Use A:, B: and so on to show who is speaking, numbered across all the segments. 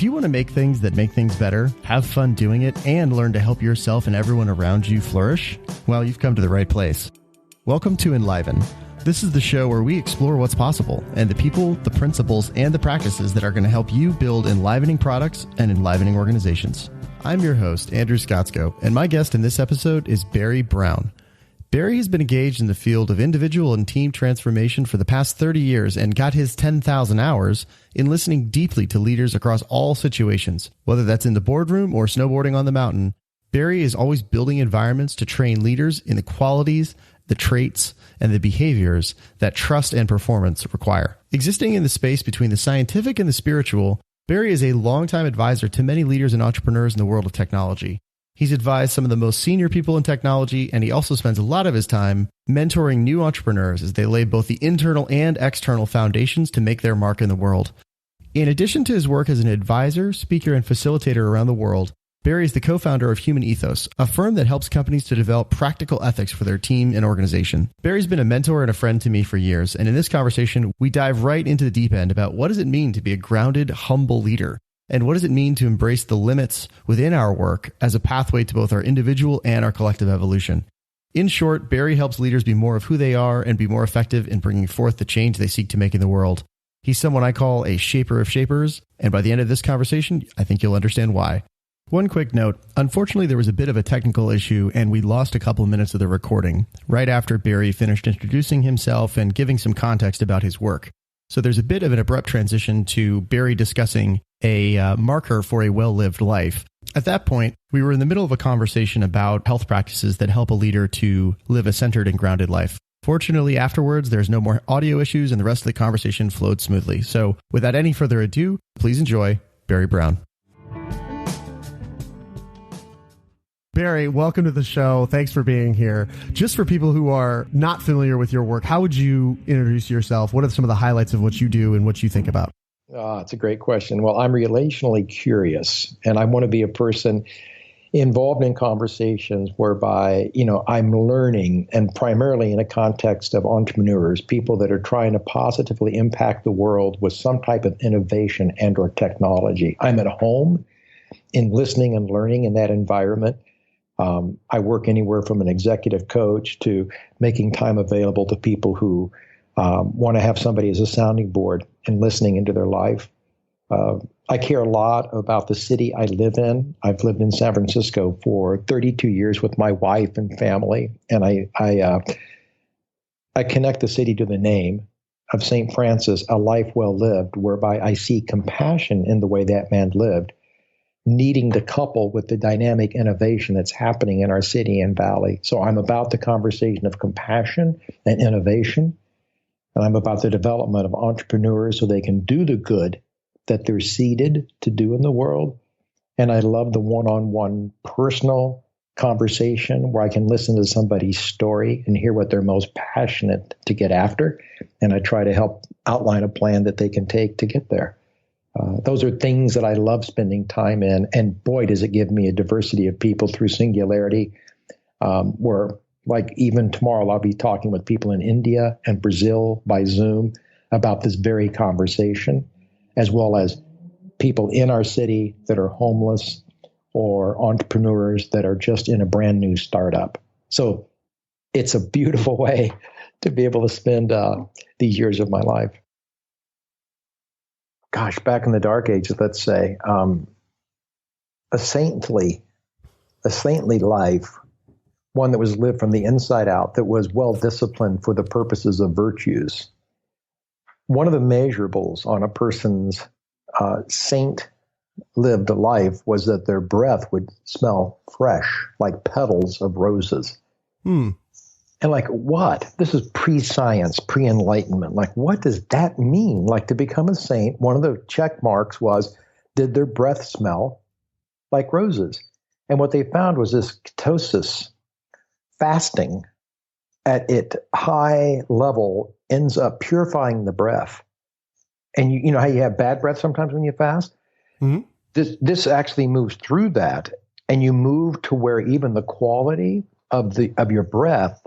A: If you want to make things that make things better, have fun doing it, and learn to help yourself and everyone around you flourish, well, you've come to the right place. Welcome to Enliven. This is the show where we explore what's possible and the people, the principles, and the practices that are going to help you build enlivening products and enlivening organizations. I'm your host, Andrew Scottsko, and my guest in this episode is Barry Brown. Barry has been engaged in the field of individual and team transformation for the past 30 years and got his 10,000 hours in listening deeply to leaders across all situations. Whether that's in the boardroom or snowboarding on the mountain, Barry is always building environments to train leaders in the qualities, the traits, and the behaviors that trust and performance require. Existing in the space between the scientific and the spiritual, Barry is a longtime advisor to many leaders and entrepreneurs in the world of technology. He's advised some of the most senior people in technology, and he also spends a lot of his time mentoring new entrepreneurs as they lay both the internal and external foundations to make their mark in the world. In addition to his work as an advisor, speaker, and facilitator around the world, Barry is the co-founder of Human Ethos, a firm that helps companies to develop practical ethics for their team and organization. Barry's been a mentor and a friend to me for years, and in this conversation, we dive right into the deep end about what does it mean to be a grounded, humble leader. And what does it mean to embrace the limits within our work as a pathway to both our individual and our collective evolution? In short, Barry helps leaders be more of who they are and be more effective in bringing forth the change they seek to make in the world. He's someone I call a shaper of shapers, and by the end of this conversation, I think you'll understand why. One quick note, unfortunately there was a bit of a technical issue and we lost a couple of minutes of the recording right after Barry finished introducing himself and giving some context about his work. So there's a bit of an abrupt transition to Barry discussing a marker for a well-lived life. At that point, we were in the middle of a conversation about health practices that help a leader to live a centered and grounded life. Fortunately, afterwards, there's no more audio issues and the rest of the conversation flowed smoothly. So without any further ado, please enjoy Barry Brown. Barry, welcome to the show. Thanks for being here. Just for people who are not familiar with your work, how would you introduce yourself? What are some of the highlights of what you do and what you think about?
B: It's a great question. Well, I'm relationally curious, and I want to be a person involved in conversations whereby, I'm learning, and primarily in a context of entrepreneurs, people that are trying to positively impact the world with some type of innovation and or technology. I'm at home in listening and learning in that environment. I work anywhere from an executive coach to making time available to people who want to have somebody as a sounding board and listening into their life. I care a lot about the city I live in. I've lived in San Francisco for 32 years with my wife and family, and I connect the city to the name of St. Francis, a life well lived, whereby I see compassion in the way that man lived, needing to couple with the dynamic innovation that's happening in our city and valley. So I'm about the conversation of compassion and innovation. And I'm about the development of entrepreneurs so they can do the good that they're seeded to do in the world. And I love the one-on-one personal conversation where I can listen to somebody's story and hear what they're most passionate to get after. And I try to help outline a plan that they can take to get there. Those are things that I love spending time in. And boy, does it give me a diversity of people through Singularity, where like even tomorrow, I'll be talking with people in India and Brazil by Zoom about this very conversation, as well as people in our city that are homeless or entrepreneurs that are just in a brand new startup. So it's a beautiful way to be able to spend these years of my life. Gosh, back in the dark ages, let's say, a saintly life, one that was lived from the inside out, that was well-disciplined for the purposes of virtues. One of the measurables on a person's saint-lived life was that their breath would smell fresh, like petals of roses. And like, what? This is pre-science, pre-enlightenment. Like, what does that mean? Like, to become a saint, one of the check marks was, did their breath smell like roses? And what they found was this ketosis, fasting at its high level, ends up purifying the breath. And you know how you have bad breath sometimes when you fast? Mm-hmm. This actually moves through that, and you move to where even the quality of your breath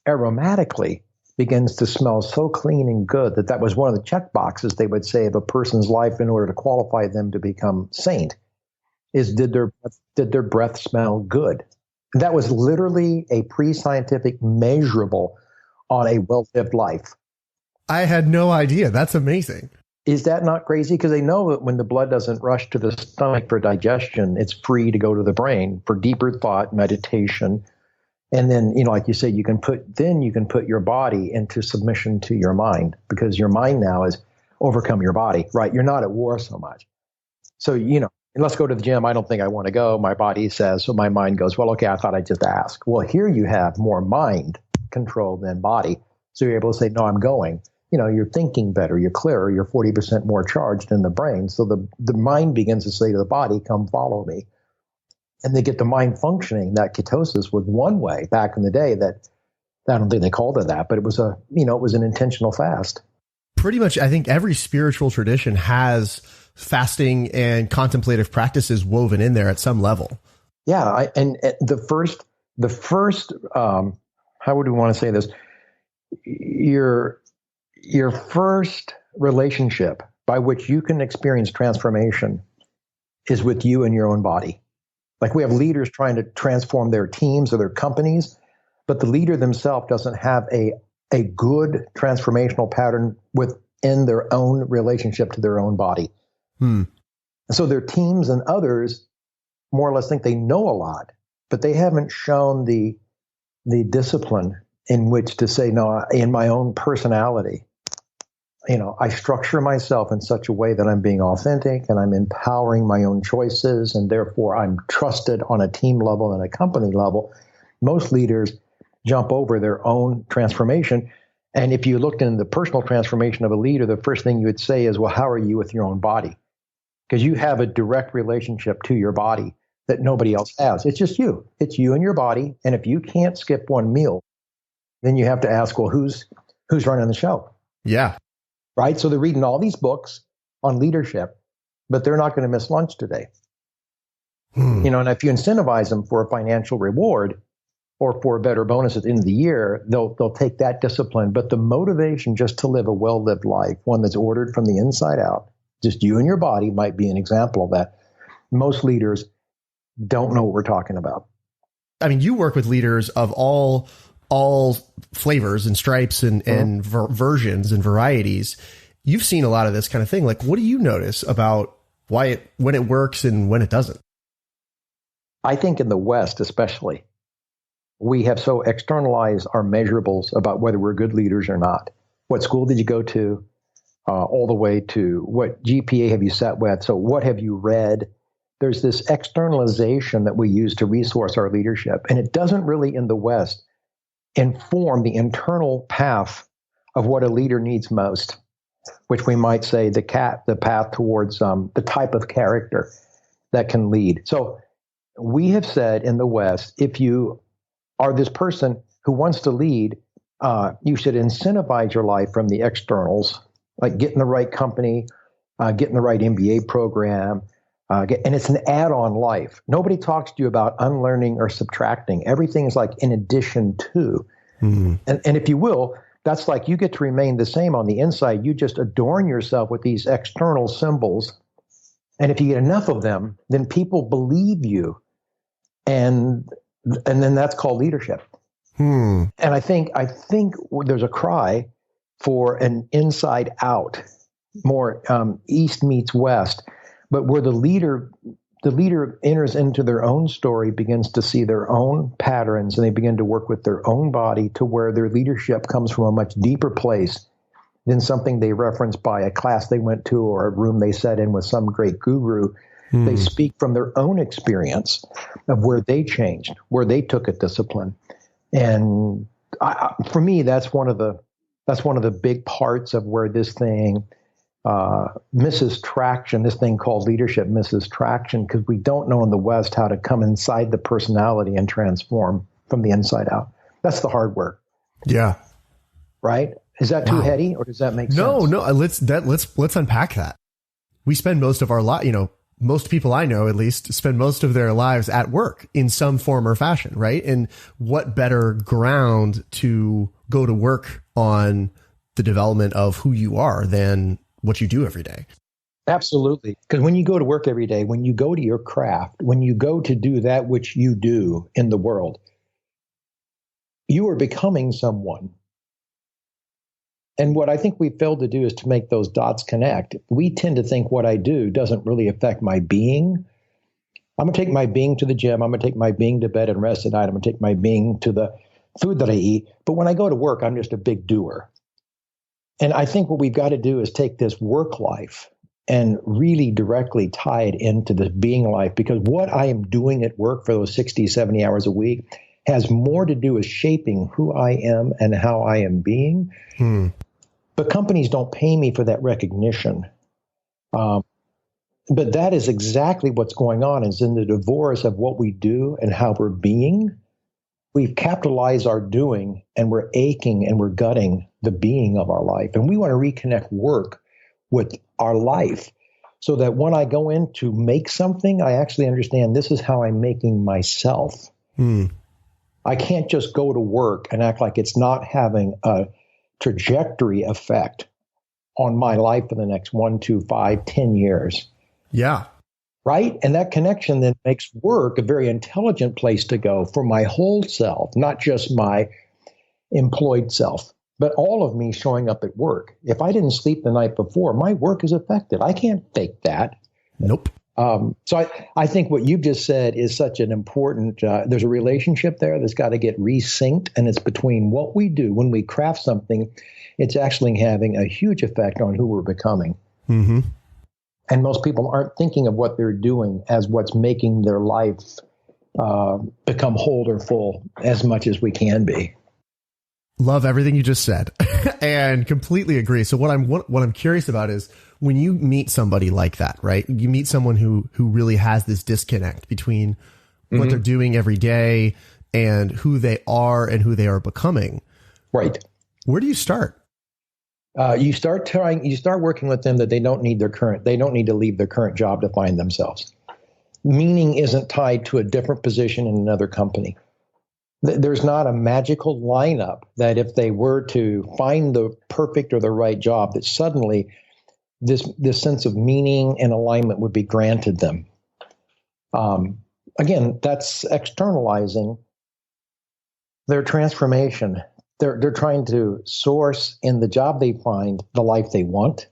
B: aromatically begins to smell so clean and good that was one of the check boxes they would say of a person's life in order to qualify them to become saint, is did their breath smell good? And that was literally a pre-scientific measurable on a well-lived life.
A: I had no idea. That's amazing.
B: Is that not crazy? Because they know that when the blood doesn't rush to the stomach for digestion, it's free to go to the brain for deeper thought, meditation. And then, like you say, you can put your body into submission to your mind, because your mind now is overcome your body, right? You're not at war so much. So, let's go to the gym. I don't think I want to go. My body says, so my mind goes, well, okay, I thought I'd just ask. Well, here you have more mind control than body. So you're able to say, no, I'm going. You're thinking better, you're clearer, you're 40% more charged in the brain. So the mind begins to say to the body, come follow me. And they get the mind functioning. That ketosis was one way back in the day that, I don't think they called it that, but it was it was an intentional fast.
A: Pretty much, I think every spiritual tradition has fasting and contemplative practices woven in there at some level.
B: Yeah. And the first, how would we want to say this? Your first relationship by which you can experience transformation is with you and your own body. Like, we have leaders trying to transform their teams or their companies, but the leader themselves doesn't have a good transformational pattern within their own relationship to their own body. And so their teams and others more or less think they know a lot, but they haven't shown the discipline in which to say, no, in my own personality, I structure myself in such a way that I'm being authentic and I'm empowering my own choices, and therefore I'm trusted on a team level and a company level. Most leaders jump over their own transformation. And if you looked in the personal transformation of a leader, the first thing you would say is, well, how are you with your own body? Because you have a direct relationship to your body that nobody else has. It's just you. It's you and your body. And if you can't skip one meal, then you have to ask, well, who's running the show?
A: Yeah.
B: Right? So they're reading all these books on leadership, but they're not going to miss lunch today. And if you incentivize them for a financial reward or for a better bonus at the end of the year, they'll take that discipline. But the motivation just to live a well-lived life, one that's ordered from the inside out, just you and your body, might be an example of that. Most leaders don't know what we're talking about.
A: I mean, you work with leaders of all flavors and stripes and versions and varieties. You've seen a lot of this kind of thing. Like, what do you notice about when it works and when it doesn't?
B: I think in the West, especially, we have so externalized our measurables about whether we're good leaders or not. What school did you go to? All the way to what GPA have you sat with? So what have you read? There's this externalization that we use to resource our leadership. And it doesn't really, in the West, inform the internal path of what a leader needs most, which we might say the path towards the type of character that can lead. So we have said in the West, if you are this person who wants to lead, you should incentivize your life from the externals, like getting the right company, getting the right MBA program, and it's an add-on life. Nobody talks to you about unlearning or subtracting. Everything is like in addition to. And if you will, that's like you get to remain the same on the inside. You just adorn yourself with these external symbols. And if you get enough of them, then people believe you. And then that's called leadership. And I think there's a cry for an inside out, more East meets West, but where the leader enters into their own story, begins to see their own patterns, and they begin to work with their own body to where their leadership comes from a much deeper place than something they referenced by a class they went to or a room they sat in with some great guru. They speak from their own experience of where they changed, where they took a discipline. And for me, that's one of the big parts of where this thing misses traction. This thing called leadership misses traction because we don't know in the West how to come inside the personality and transform from the inside out. That's the hard work.
A: Yeah.
B: Right? Is that too heady, or does that make sense?
A: No. Let's unpack that. We spend most of our life, most people I know, at least, spend most of their lives at work in some form or fashion, right? And what better ground to go to work on the development of who you are than what you do every day.
B: Absolutely. Because when you go to work every day, when you go to your craft, when you go to do that which you do in the world, you are becoming someone. And what I think we failed to do is to make those dots connect. We tend to think what I do doesn't really affect my being. I'm going to take my being to the gym. I'm going to take my being to bed and rest at night. I'm going to take my being to the food that I eat. But when I go to work, I'm just a big doer. And I think what we've got to do is take this work life and really directly tie it into the being life, because what I am doing at work for those 60, 70 hours a week has more to do with shaping who I am and how I am being. But companies don't pay me for that recognition. But that is exactly what's going on, is in the divorce of what we do and how we're being. We've capitalized our doing, and we're aching and we're gutting the being of our life. And we want to reconnect work with our life, so that when I go in to make something, I actually understand this is how I'm making myself. I can't just go to work and act like it's not having a trajectory effect on my life for the next 1, 2, 5, 10 years.
A: Yeah.
B: Right? And that connection then makes work a very intelligent place to go for my whole self, not just my employed self, but all of me showing up at work. If I didn't sleep the night before, my work is affected. I can't fake that.
A: Nope.
B: So I think what you've just said is such an important, there's a relationship there that's got to get resynced, and it's between what we do when we craft something. It's actually having a huge effect on who we're becoming.
A: Mm-hmm.
B: And most people aren't thinking of what they're doing as what's making their life become whole or full as much as we can be.
A: Love everything you just said and completely agree. So what I'm curious about is when you meet somebody like that, right? You meet someone who really has this disconnect between what they're doing every day and who they are and who they are becoming.
B: Right.
A: Where do you start?
B: You start working with them that they don't need to leave their current job to find themselves. Meaning isn't tied to a different position in another company. There's not a magical lineup that if they were to find the perfect or the right job, that suddenly this sense of meaning and alignment would be granted them. Again, that's externalizing their transformation. They're trying to source in the job they find the life they want,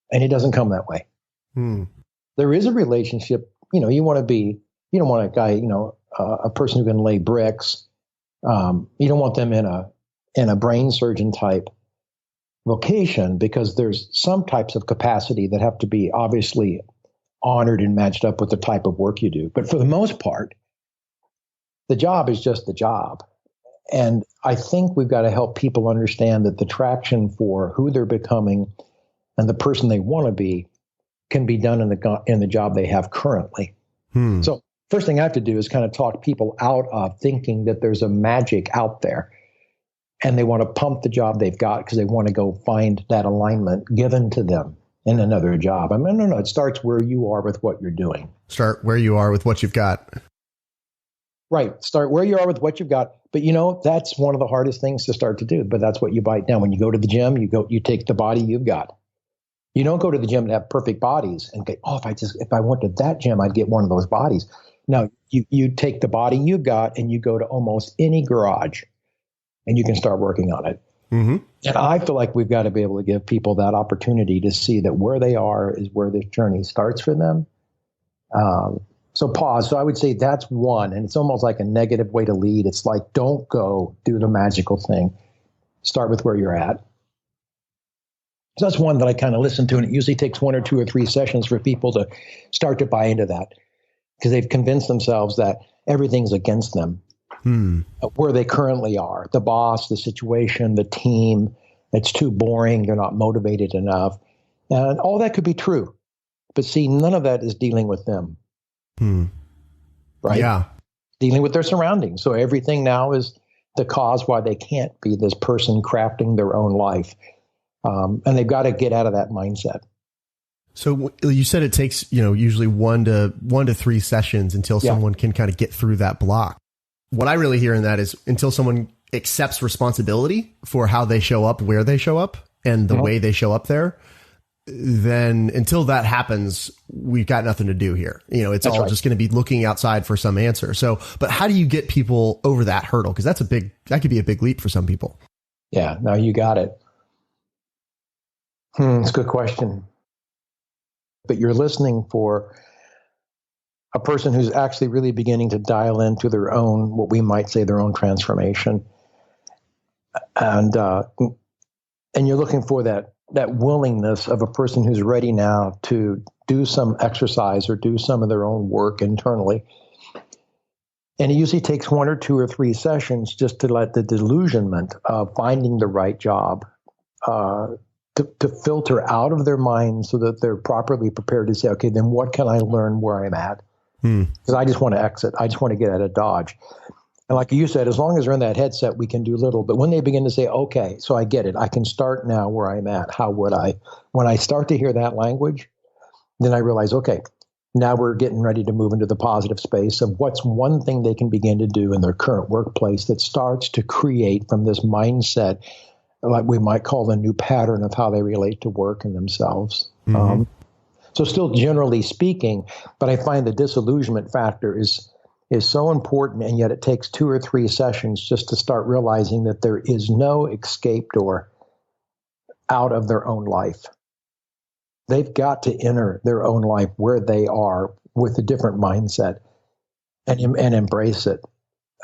B: and it doesn't come that way. There is a relationship. You don't want a guy, a person who can lay bricks. You don't want them in a brain surgeon type vocation, because there's some types of capacity that have to be obviously honored and matched up with the type of work you do. But for the most part, the job is just the job. And I think we've got to help people understand that the traction for who they're becoming and the person they want to be can be done in the job they have currently. So first thing I have to do is kind of talk people out of thinking that there's a magic out there, and they want to pump the job they've got because they want to go find that alignment given to them in another job. I mean, no, it starts where you are with what you're doing.
A: Start where you are with what you've got.
B: Right. Start where you are with what you've got. But that's one of the hardest things to start to do. But that's what you bite down. When you go to the gym, you take the body you've got. You don't go to the gym to have perfect bodies and go, if I went to that gym, I'd get one of those bodies. No, you take the body you've got and you go to almost any garage and you can start working on it. Mm-hmm. And I feel like we've got to be able to give people that opportunity to see that where they are is where this journey starts for them. So pause. So I would say that's one. And it's almost like a negative way to lead. It's like, don't go do the magical thing. Start with where you're at. So that's one that I kind of listen to. And it usually takes 1 or 2 or 3 sessions for people to start to buy into that, because they've convinced themselves that everything's against them. Where they currently are, the boss, the situation, the team, it's too boring. They're not motivated enough. And all that could be true. But see, none of that is dealing with them. Right?
A: Yeah.
B: Dealing with their surroundings. So everything now is the cause why they can't be this person crafting their own life. And they've got to get out of that mindset.
A: So you said it takes, usually 1 to 3 sessions until someone can kind of get through that block. What I really hear in that is until someone accepts responsibility for how they show up, where they show up, and the way they show up there, then until that happens, we've got nothing to do here. You know, it's That's all right. Just going to be looking outside for some answer. So, but how do you get people over that hurdle? Because that could be a big leap for some people.
B: Yeah, no, you got it. It's a good question. But you're listening for a person who's actually really beginning to dial into their own, what we might say, their own transformation. And you're looking for that willingness of a person who's ready now to do some exercise or do some of their own work internally. And it usually takes 1 or 2 or 3 sessions just to let the delusionment of finding the right job to filter out of their mind so that they're properly prepared to say, okay, then what can I learn where I'm at? Because I just want to exit. I just want to get out of Dodge. And like you said, as long as they're in that headset, we can do little. But when they begin to say, okay, so I get it. I can start now where I'm at. How would I? When I start to hear that language, then I realize, okay, now we're getting ready to move into the positive space of what's one thing they can begin to do in their current workplace that starts to create from this mindset, like we might call a new pattern of how they relate to work and themselves. So still generally speaking, but I find the disillusionment factor is so important, and yet it takes 2 or 3 sessions just to start realizing that there is no escape door out of their own life. They've got to enter their own life where they are with a different mindset and embrace it.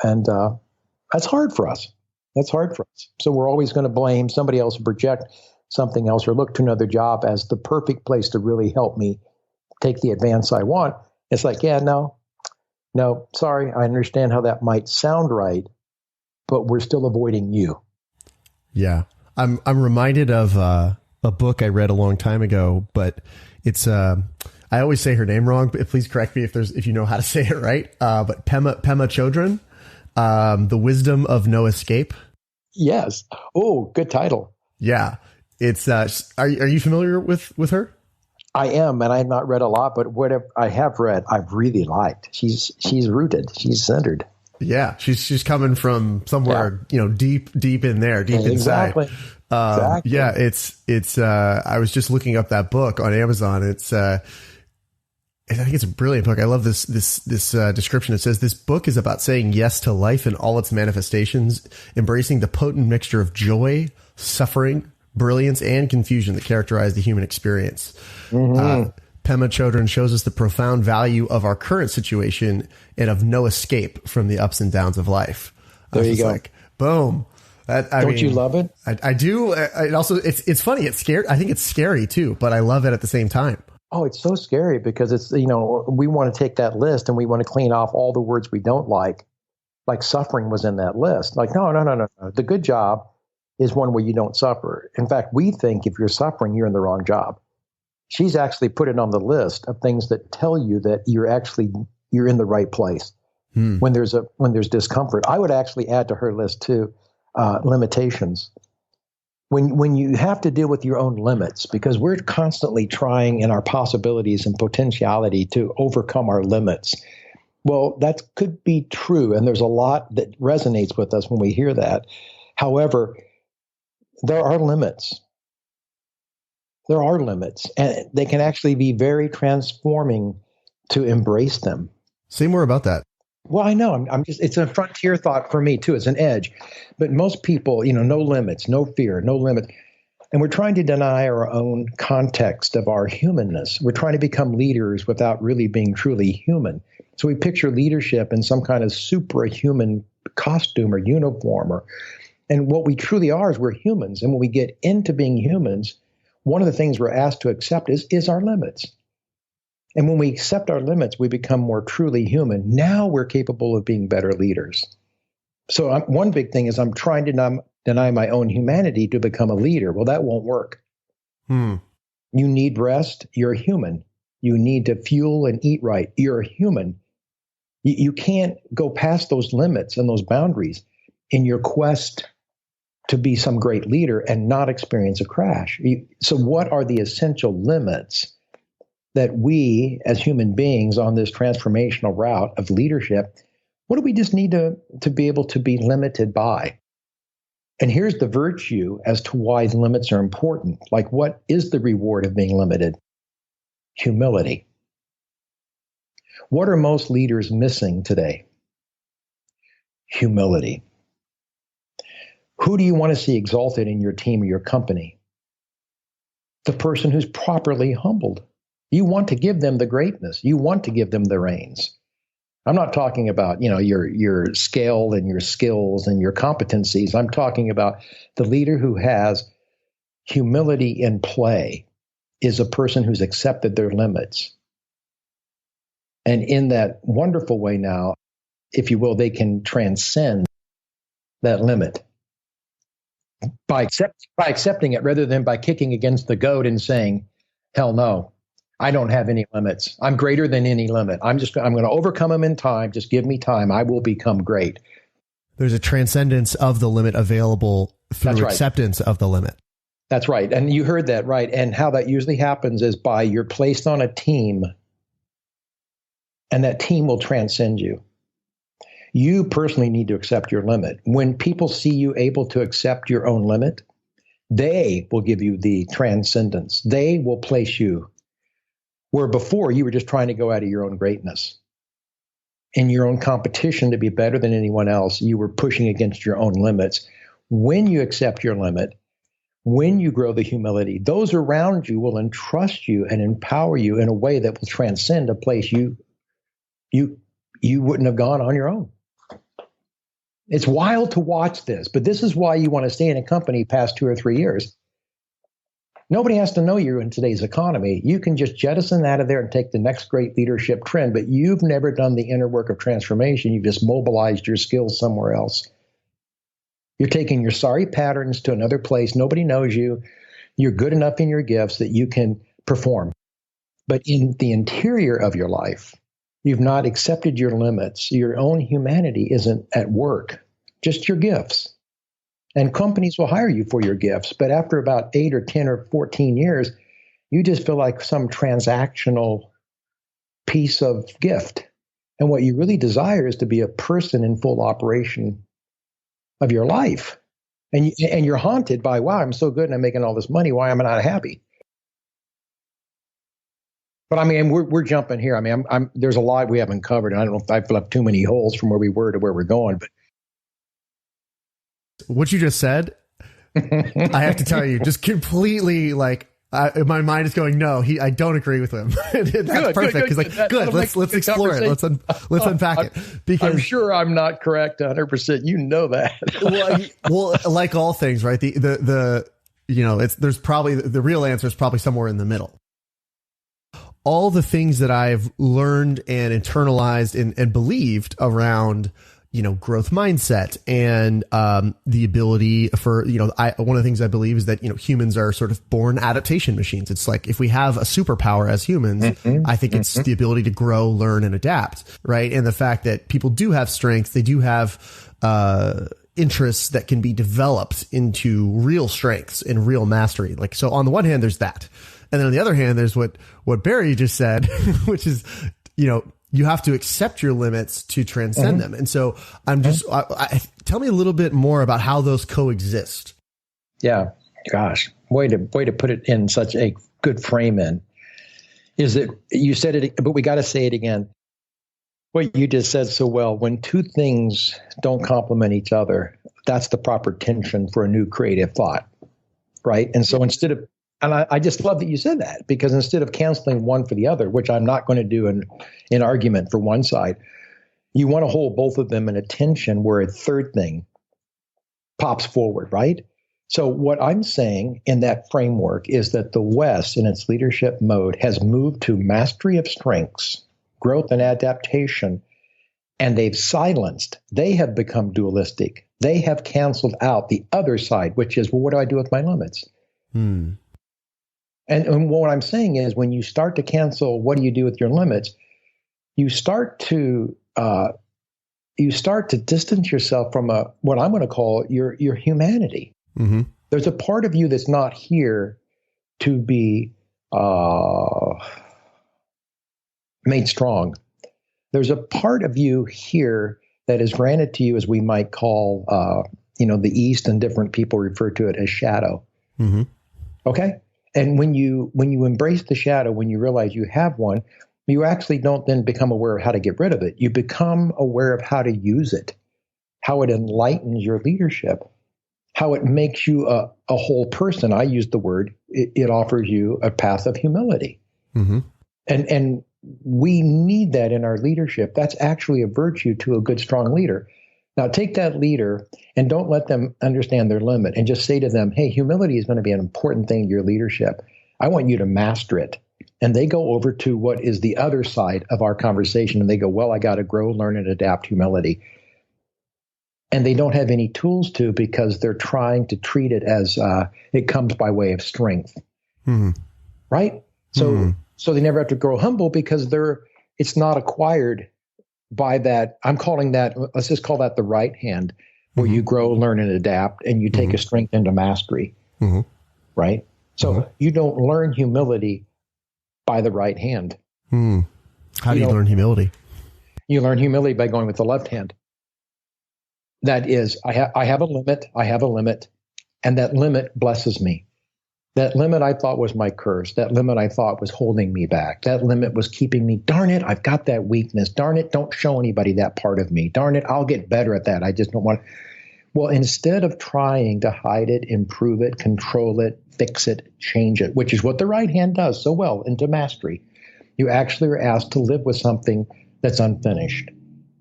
B: And that's hard for us. So we're always going to blame somebody else, project something else, or look to another job as the perfect place to really help me take the advance I want. It's like, yeah, no, sorry. I understand how that might sound right, but we're still avoiding you.
A: Yeah. I'm reminded of a book I read a long time ago, but it's, I always say her name wrong, but please correct me if you know how to say it right. But Pema Chodron, The Wisdom of No Escape.
B: Yes. Oh, good title.
A: Yeah. It's, are you familiar with her?
B: I am, and I have not read a lot, but what I have read, I've really liked. She's rooted. She's centered.
A: Yeah, she's coming from somewhere, deep in there, deep inside.
B: Exactly.
A: Yeah, it's. I was just looking up that book on Amazon. I think it's a brilliant book. I love this description. It says this book is about saying yes to life in all its manifestations, embracing the potent mixture of joy, suffering, brilliance, and confusion that characterize the human experience. Pema Chodron shows us the profound value of our current situation and of no escape from the ups and downs of life.
B: There you go.
A: Like, boom.
B: Don't you love it?
A: I do. It also, it's funny. It's scary. I think it's scary too, but I love it at the same time.
B: Oh, it's so scary because it's, we want to take that list and we want to clean off all the words we don't like suffering was in that list. Like, no. The good job is one where you don't suffer. In fact, we think if you're suffering, you're in the wrong job. She's actually put it on the list of things that tell you that you're in the right place when there's discomfort. I would actually add to her list too, limitations. When you have to deal with your own limits, because we're constantly trying in our possibilities and potentiality to overcome our limits. Well, that could be true. And there's a lot that resonates with us when we hear that. However, there are limits. There are limits, and they can actually be very transforming to embrace them.
A: Say more about that.
B: Well, I know. It's a frontier thought for me, too. It's an edge. But most people, no limits, no fear, no limit. And we're trying to deny our own context of our humanness. We're trying to become leaders without really being truly human. So we picture leadership in some kind of superhuman costume or uniform. And what we truly are is we're humans. And when we get into being humans, one of the things we're asked to accept is our limits. And when we accept our limits, we become more truly human. Now we're capable of being better leaders. So one big thing is I'm trying to deny my own humanity to become a leader. Well, that won't work. You need rest. You're human. You need to fuel and eat right. You're a human. You can't go past those limits and those boundaries in your quest to be some great leader and not experience a crash. So what are the essential limits that we as human beings on this transformational route of leadership, what do we just need to be able to be limited by? And here's the virtue as to why limits are important. Like, what is the reward of being limited? Humility. What are most leaders missing today? Humility. Who do you want to see exalted in your team or your company? The person who's properly humbled. You want to give them the greatness. You want to give them the reins. I'm not talking about, your scale and your skills and your competencies. I'm talking about the leader who has humility in play is a person who's accepted their limits. And in that wonderful way now, if you will, they can transcend that limit by accepting it rather than by kicking against the goat and saying, hell no, I don't have any limits. I'm greater than any limit. I'm going to overcome them in time. Just give me time. I will become great.
A: There's a transcendence of the limit available through acceptance of the limit.
B: That's right. And you heard that right. And how that usually happens is by you're placed on a team, and that team will transcend you. You personally need to accept your limit. When people see you able to accept your own limit, they will give you the transcendence. They will place you where before you were just trying to go out of your own greatness. In your own competition to be better than anyone else, you were pushing against your own limits. When you accept your limit, when you grow the humility, those around you will entrust you and empower you in a way that will transcend a place you wouldn't have gone on your own. It's wild to watch this, but this is why you want to stay in a company past 2 or 3 years. Nobody has to know you in today's economy. You can just jettison out of there and take the next great leadership trend, but you've never done the inner work of transformation. You've just mobilized your skills somewhere else. You're taking your sorry patterns to another place. Nobody knows you. You're good enough in your gifts that you can perform. But in the interior of your life, you've not accepted your limits. Your own humanity isn't at work, just your gifts. And companies will hire you for your gifts. But after about 8 or 10 or 14 years, you just feel like some transactional piece of gift. And what you really desire is to be a person in full operation of your life. And you're haunted by, wow, I'm so good and I'm making all this money. Why am I not happy? But I mean, we're jumping here. I mean, there's a lot we haven't covered, and I don't know if I've left too many holes from where we were to where we're going. But
A: what you just said, I have to tell you, just completely my mind is going, no, I don't agree with him. That's perfect. Because good. Let's explore it. Let's unpack it. Because
B: I'm sure I'm not correct 100%. You know that.
A: well, like all things, right? There's probably the real answer is probably somewhere in the middle. All the things that I've learned and internalized and believed around, growth mindset and the ability for, one of the things I believe is that, humans are sort of born adaptation machines. It's like if we have a superpower as humans, I think it's the ability to grow, learn, and adapt, right? And the fact that people do have strengths, they do have interests that can be developed into real strengths and real mastery. So on the one hand, there's that. And then on the other hand, there's what Barry just said, which is, you have to accept your limits to transcend them. And so I'm just, tell me a little bit more about how those coexist.
B: Yeah. Gosh, way to put it in such a good frame in is that you said it, but we got to say it again. What you just said so well, when two things don't complement each other, that's the proper tension for a new creative thought. Right. And so and I just love that you said that, because instead of canceling one for the other, which I'm not going to do an argument for one side, you want to hold both of them in a tension where a third thing pops forward, right? So what I'm saying in that framework is that the West in its leadership mode has moved to mastery of strengths, growth and adaptation, and they have become dualistic. They have canceled out the other side, which is, well, what do I do with my limits? And what I'm saying is, when you start to cancel, what do you do with your limits? You start to distance yourself from what I'm going to call your humanity. Mm-hmm. There's a part of you that's not here to be made strong. There's a part of you here that is granted to you, as we might call the East and different people refer to it as shadow.
A: Mm-hmm.
B: Okay. And when you embrace the shadow, when you realize you have one, you actually don't then become aware of how to get rid of it. You become aware of how to use it, how it enlightens your leadership, how it makes you a whole person. I use the word, it offers you a path of humility.
A: Mm-hmm.
B: And we need that in our leadership. That's actually a virtue to a good, strong leader. Now, take that leader and don't let them understand their limit and just say to them, hey, humility is going to be an important thing in your leadership. I want you to master it. And they go over to what is the other side of our conversation and they go, well, I got to grow, learn, and adapt humility. And they don't have any tools to because they're trying to treat it as it comes by way of strength.
A: Mm-hmm.
B: Right? So they never have to grow humble because it's not acquired by that. I'm calling that, let's just call that the right hand, where you grow, learn, and adapt, and you take a strength into mastery.
A: Mm-hmm.
B: Right? So you don't learn humility by the right hand.
A: How do you learn humility?
B: You learn humility by going with the left hand. That is, I have a limit, and that limit blesses me. That limit I thought was my curse. That limit I thought was holding me back. That limit was keeping me. Darn it, I've got that weakness. Darn it, don't show anybody that part of me. Darn it, I'll get better at that. I just don't want to. Well, instead of trying to hide it, improve it, control it, fix it, change it, which is what the right hand does so well into mastery, you actually are asked to live with something that's unfinished.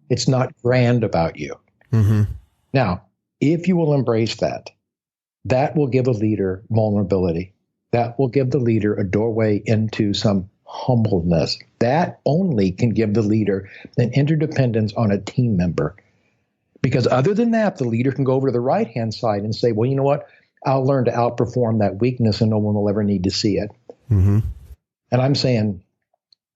B: It's not grand about you.
A: Mm-hmm.
B: Now, if you will embrace that, that will give a leader vulnerability. That will give the leader a doorway into some humbleness. That only can give the leader an interdependence on a team member. Because other than that, the leader can go over to the right-hand side and say, well, you know what? I'll learn to outperform that weakness and no one will ever need to see it.
A: Mm-hmm.
B: And I'm saying,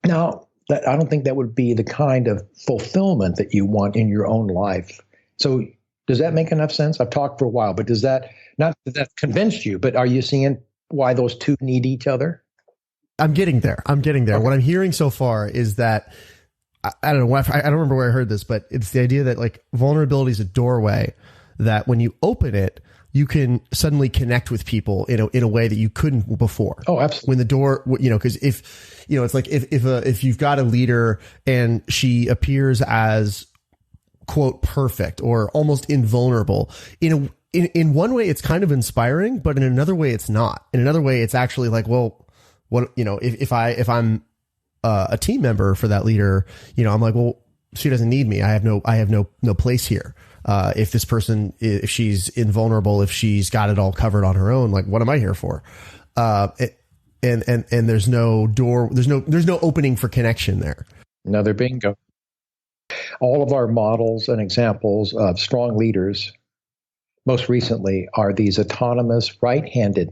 B: now, that I don't think that would be the kind of fulfillment that you want in your own life. So does that make enough sense? I've talked for a while, but does that, not that that convinced you, but are you seeing why those two need each other?
A: I'm getting there. Okay. What I'm hearing so far is that, I don't know, I don't remember where I heard this, but it's the idea that like vulnerability is a doorway that when you open it, you can suddenly connect with people in a way that you couldn't before.
B: Oh, absolutely.
A: When the door, because if, it's like if you've got a leader and she appears as quote perfect or almost invulnerable in one way, it's kind of inspiring, but in another way, it's not. In another way, it's actually like, well, what, if I'm a team member for that leader, I'm like, well, she doesn't need me. I have no place here. If this person, if she's invulnerable, if she's got it all covered on her own, like, what am I here for? And there's no door, there's no opening for connection there.
B: Another bingo. All of our models and examples of strong leaders, most recently, are these autonomous, right-handed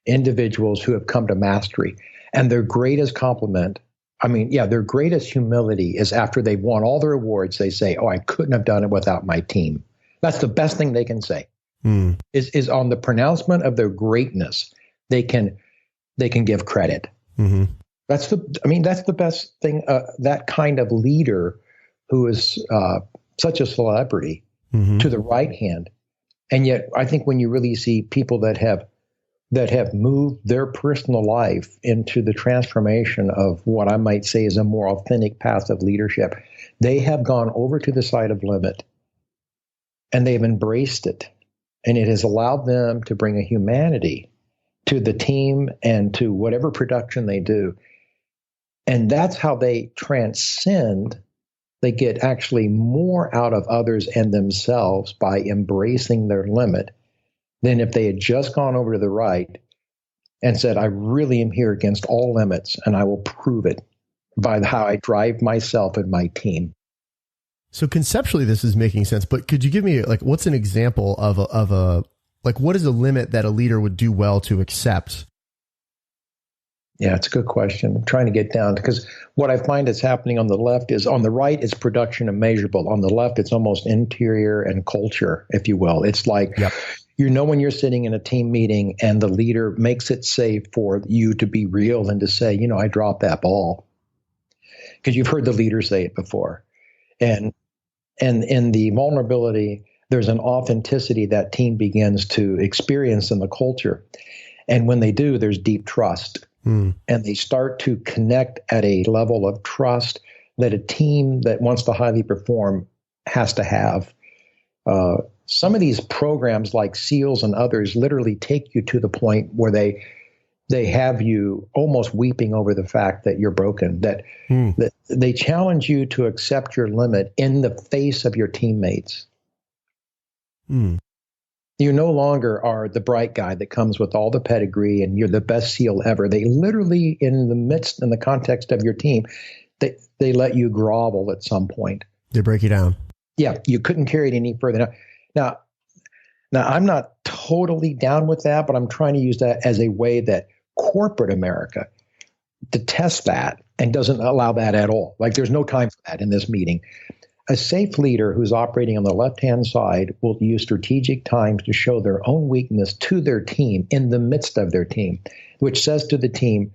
B: individuals who have come to mastery. And their greatest compliment, their greatest humility is after they've won all their awards, they say, oh, I couldn't have done it without my team. That's the best thing they can say, is on the pronouncement of their greatness, they can give credit.
A: Mm-hmm.
B: That's the best thing, that kind of leader who is such a celebrity to the right hand. And yet I think when you really see people that have moved their personal life into the transformation of what I might say is a more authentic path of leadership, they have gone over to the side of limit and they've embraced it. And it has allowed them to bring a humanity to the team and to whatever production they do. And that's how they transcend. They get actually more out of others and themselves by embracing their limit than if they had just gone over to the right and said, I really am here against all limits, and I will prove it by how I drive myself and my team.
A: So conceptually, this is making sense, but could you give me, like, what's an example of a what is a limit that a leader would do well to accept?
B: Yeah, it's a good question. I'm trying to get down, because what I find is happening on the left is, on the right, it's production and measurable. On the left, it's almost interior and culture, if you will. It's like,
A: yep.
B: When you're sitting in a team meeting and the leader makes it safe for you to be real and to say, I dropped that ball. Because you've heard the leader say it before. And in the vulnerability there's an authenticity that team begins to experience in the culture. And when they do, there's deep trust. And they start to connect at a level of trust that a team that wants to highly perform has to have. Some of these programs like SEALs and others literally take you to the point where they have you almost weeping over the fact that you're broken, that they challenge you to accept your limit in the face of your teammates. You no longer are the bright guy that comes with all the pedigree and you're the best SEAL ever. They literally, in the context of your team, they let you grovel at some point.
A: They break you down.
B: Yeah, you couldn't carry it any further. Now, I'm not totally down with that, but I'm trying to use that as a way that corporate America detests that and doesn't allow that at all. Like there's no time for that in this meeting. A safe leader who's operating on the left-hand side will use strategic times to show their own weakness to their team in the midst of their team, which says to the team,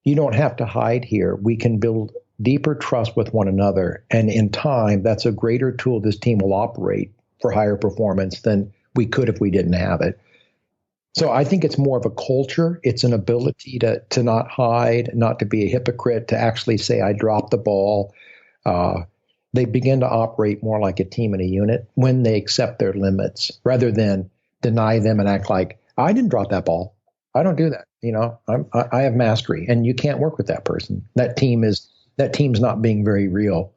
B: you don't have to hide here. We can build deeper trust with one another. And in time, that's a greater tool this team will operate for higher performance than we could if we didn't have it. So I think it's more of a culture. It's an ability to not hide, not to be a hypocrite, to actually say, I dropped the ball. They begin to operate more like a team and a unit when they accept their limits rather than deny them and act like, I didn't drop that ball. I don't do that. I have mastery, and you can't work with that person. That team's not being very real.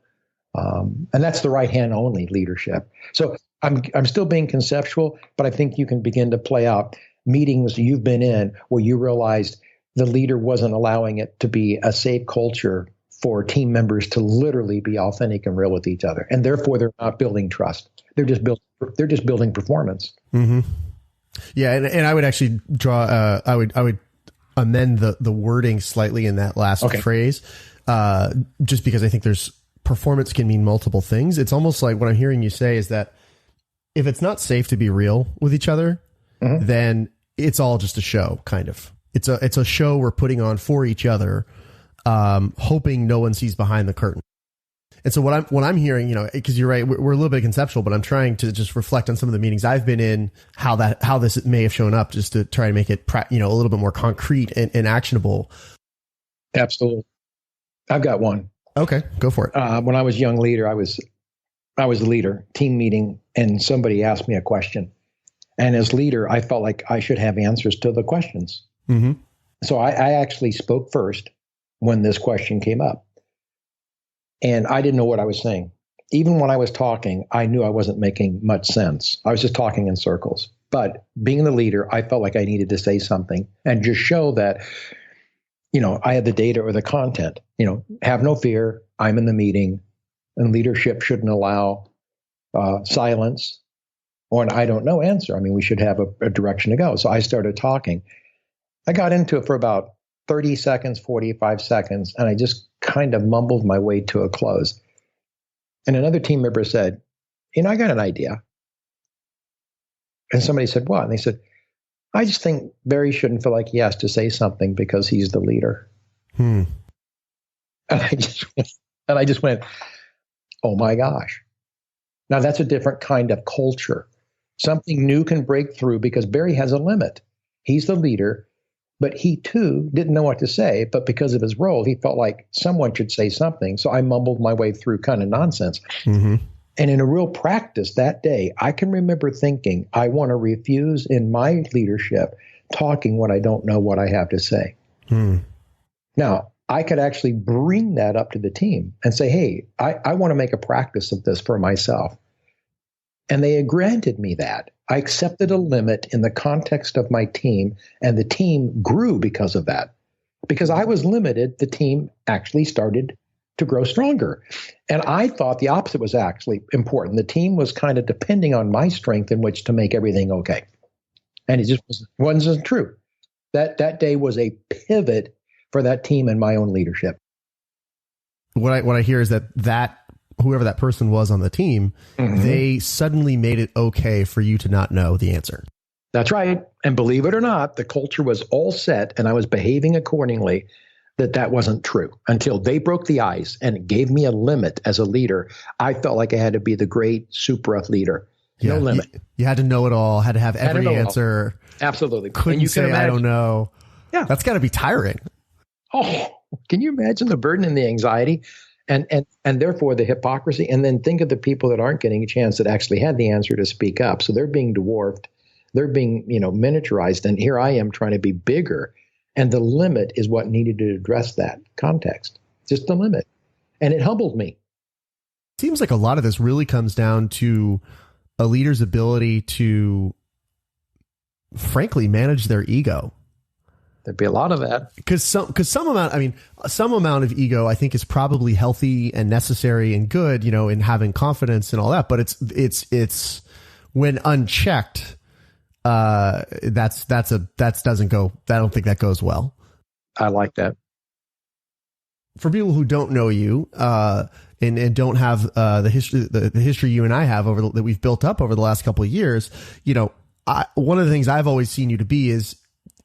B: And that's the right hand only leadership. So I'm still being conceptual, but I think you can begin to play out meetings you've been in where you realized the leader wasn't allowing it to be a safe culture for team members to literally be authentic and real with each other. And therefore they're not building trust. They're just building performance.
A: Mm-hmm. Yeah. And I would actually draw, I would amend the wording slightly in that last phrase, just because I think performance can mean multiple things. It's almost like what I'm hearing you say is that if it's not safe to be real with each other, then it's all just a show, kind of. It's a show we're putting on for each other, hoping no one sees behind the curtain. And so what I'm hearing, because you're right, we're a little bit conceptual, but I'm trying to just reflect on some of the meetings I've been in, how this may have shown up, just to try to make it, a little bit more concrete and actionable.
B: Absolutely. I've got one.
A: Okay, go for it.
B: When I was a young leader, I was the leader, team meeting, and somebody asked me a question. And as leader, I felt like I should have answers to the questions. Mm-hmm. So I actually spoke first when this question came up. And I didn't know what I was saying. Even when I was talking, I knew I wasn't making much sense. I was just talking in circles. But being the leader, I felt like I needed to say something and just show that, I had the data or the content. Have no fear. I'm in the meeting, and leadership shouldn't allow silence or an I don't know answer. I mean, we should have a direction to go. So I started talking. I got into it for about 30 seconds, 45 seconds, and I just kind of mumbled my way to a close. And another team member said, I got an idea. And somebody said, what? And they said, I just think Barry shouldn't feel like he has to say something because he's the leader. And I just went, oh my gosh. Now that's a different kind of culture. Something new can break through because Barry has a limit. He's the leader, but he too didn't know what to say. But because of his role, he felt like someone should say something. So I mumbled my way through kind of nonsense. Mm-hmm. And in a real practice that day, I can remember thinking, I want to refuse in my leadership talking when I don't know what I have to say. Now, I could actually bring that up to the team and say, hey, I want to make a practice of this for myself. And they granted me that. I accepted a limit in the context of my team, and the team grew because of that. Because I was limited, the team actually started to grow stronger. And I thought the opposite was actually important. The team was kind of depending on my strength in which to make everything okay. And it just wasn't true. That day was a pivot for that team and my own leadership.
A: What I hear is that whoever that person was on the team, they suddenly made it okay for you to not know the answer.
B: That's right. And believe it or not, the culture was all set and I was behaving accordingly. That wasn't true until they broke the ice and gave me a limit as a leader. I felt like I had to be the great super leader. No limit.
A: You had to know it all, had to have every answer.
B: Absolutely.
A: Couldn't you say, I don't know.
B: Yeah.
A: That's got to be tiring.
B: Oh, can you imagine the burden and the anxiety and therefore the hypocrisy? And then think of the people that aren't getting a chance that actually had the answer to speak up. So they're being dwarfed. They're being, miniaturized. And here I am trying to be bigger. And the limit is what needed to address that context. Just the limit. And it humbled me.
A: Seems like a lot of this really comes down to a leader's ability to, frankly, manage their ego.
B: There'd be a lot of that.
A: Because some amount of ego, I think, is probably healthy and necessary and good, in having confidence and all that. But it's when unchecked, doesn't go. I don't think that goes well.
B: I like that.
A: For people who don't know you, and don't have the history you and I have that we've built up over the last couple of years, one of the things I've always seen you to be is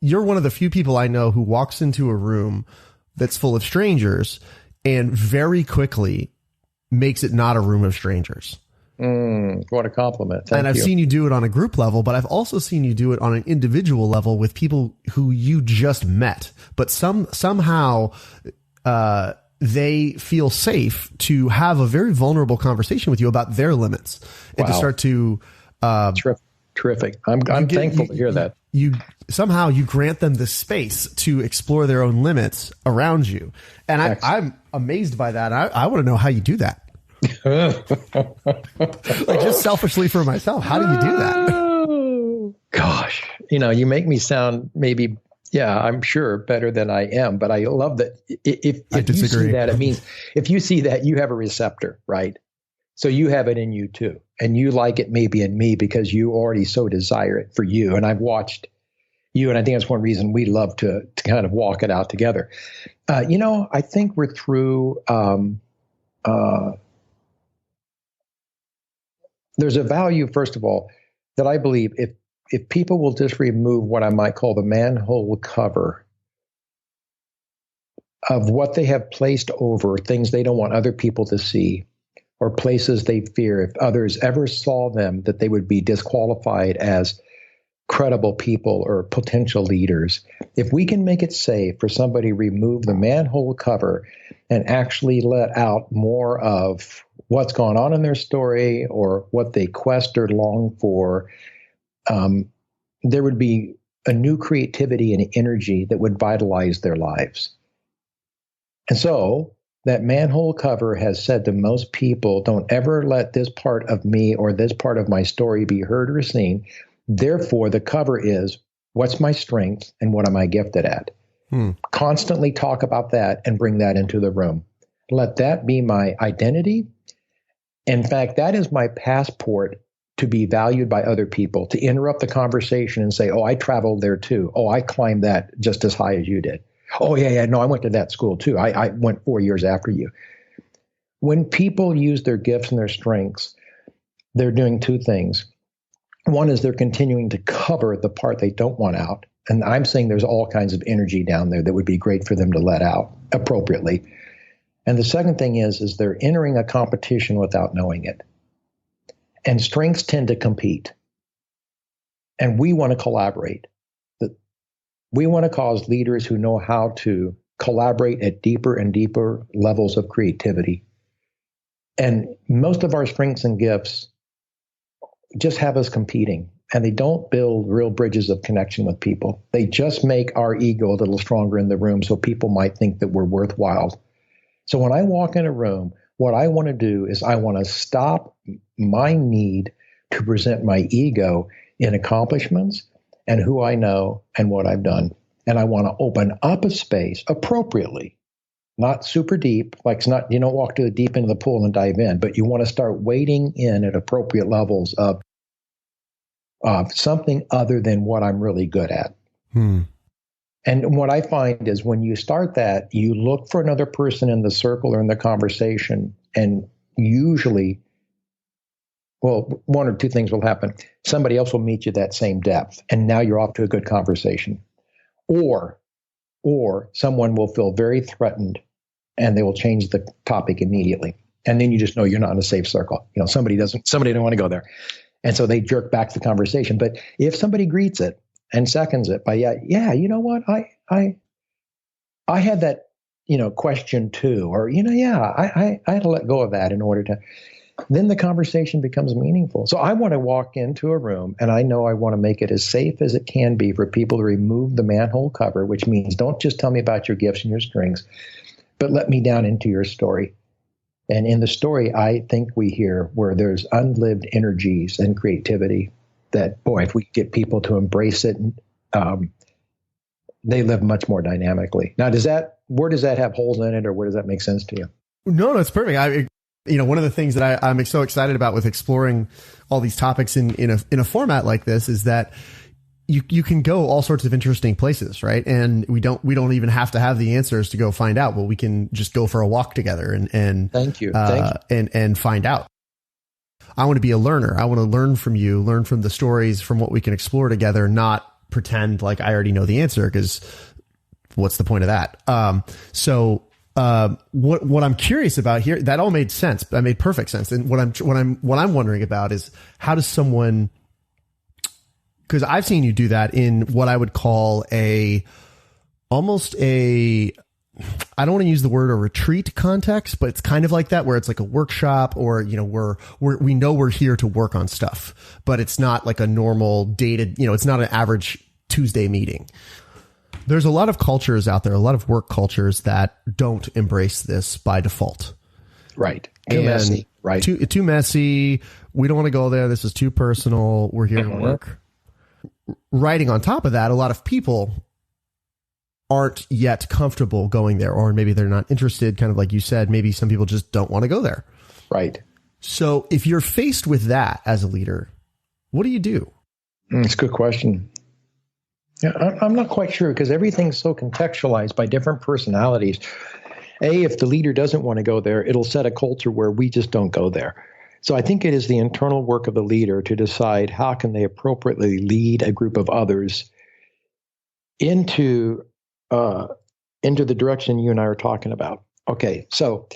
A: you're one of the few people I know who walks into a room that's full of strangers and very quickly makes it not a room of strangers.
B: What a compliment. Thank you.
A: And I've seen you do it on a group level, but I've also seen you do it on an individual level with people who you just met, but somehow they feel safe to have a very vulnerable conversation with you about their limits and to start to
B: terrific. I'm thankful to hear that.
A: You grant them the space to explore their own limits around you. And I'm amazed by that. I want to know how you do that. Like, just selfishly for myself, how do you do that?
B: Gosh, you make me sound maybe, I'm sure better than I am, but I love that. If you see that, it means if you see that, you have a receptor, right? So you have it in you too. And you like it maybe in me because you already so desire it for you. And I've watched you, and I think that's one reason we love to kind of walk it out together. I think we're through, there's a value, first of all, that I believe if people will just remove what I might call the manhole cover of what they have placed over things they don't want other people to see, or places they fear if others ever saw them, that they would be disqualified as credible people or potential leaders. If we can make it safe for somebody to remove the manhole cover and actually let out more of what's gone on in their story or what they quest or long for, there would be a new creativity and energy that would vitalize their lives. And so that manhole cover has said to most people, don't ever let this part of me or this part of my story be heard or seen. Therefore, the cover is, what's my strength and what am I gifted at? Constantly talk about that and bring that into the room. Let that be my identity. In fact, that is my passport to be valued by other people, to interrupt the conversation and say, oh, I traveled there too. Oh, I climbed that just as high as you did. Oh, yeah, no, I went to that school too. I went 4 years after you. When people use their gifts and their strengths, they're doing two things. One is they're continuing to cover the part they don't want out. And I'm saying there's all kinds of energy down there that would be great for them to let out appropriately. And the second thing is they're entering a competition without knowing it. And strengths tend to compete. And we want to collaborate. We want to cause leaders who know how to collaborate at deeper and deeper levels of creativity. And most of our strengths and gifts just have us competing, and they don't build real bridges of connection with people. They just make our ego a little stronger in the room so people might think that we're worthwhile. So when I walk in a room, what I want to do is I want to stop my need to present my ego in accomplishments and who I know and what I've done. And I want to open up a space appropriately, not super deep, like it's not, you don't walk to the deep end of the pool and dive in, but you want to start wading in at appropriate levels of something other than what I'm really good at. And what I find is when you start that, you look for another person in the circle or in the conversation, and usually, well, one or two things will happen. Somebody else will meet you that same depth, and now you're off to a good conversation. Or someone will feel very threatened, and they will change the topic immediately. And then you just know you're not in a safe circle. Somebody don't want to go there. And so they jerk back the conversation. But if somebody greets it and seconds it by, yeah, you know what? I had that, question too, or, I had to let go of that in order to, then the conversation becomes meaningful. So I want to walk into a room, and I know I want to make it as safe as it can be for people to remove the manhole cover, which means don't just tell me about your gifts and your strengths, but let me down into your story. And in the story, I think we hear where there's unlived energies and creativity that, boy, if we get people to embrace it, they live much more dynamically. Now, where does that have holes in it, or where does that make sense to you?
A: No, it's perfect. One of the things that I'm so excited about with exploring all these topics in a format like this is that you can go all sorts of interesting places, right? And we don't even have to have the answers to go find out. Well, we can just go for a walk together and
B: thank you.
A: And find out. I want to be a learner. I want to learn from you, learn from the stories, from what we can explore together, not pretend like I already know the answer, because what's the point of that? What I'm curious about here, that all made sense. That made perfect sense. And what I'm wondering about is, how does someone, because I've seen you do that in what I would call I don't want to use the word a retreat context, but it's kind of like that, where it's like a workshop, or, we know we're here to work on stuff, but it's not like a normal dated, it's not an average Tuesday meeting. There's a lot of cultures out there, a lot of work cultures that don't embrace this by default.
B: Right. Too messy. Right.
A: Too messy. We don't want to go there. This is too personal. We're here to work. Writing on top of that, a lot of people aren't yet comfortable going there, or maybe they're not interested, kind of like you said. Maybe some people just don't want to go there.
B: Right.
A: So if you're faced with that as a leader, what do you do?
B: That's a good question. Yeah, I'm not quite sure, because everything's so contextualized by different personalities. If the leader doesn't want to go there, it'll set a culture where we just don't go there. So I think it is the internal work of the leader to decide how can they appropriately lead a group of others into the direction you and I are talking about. Okay, so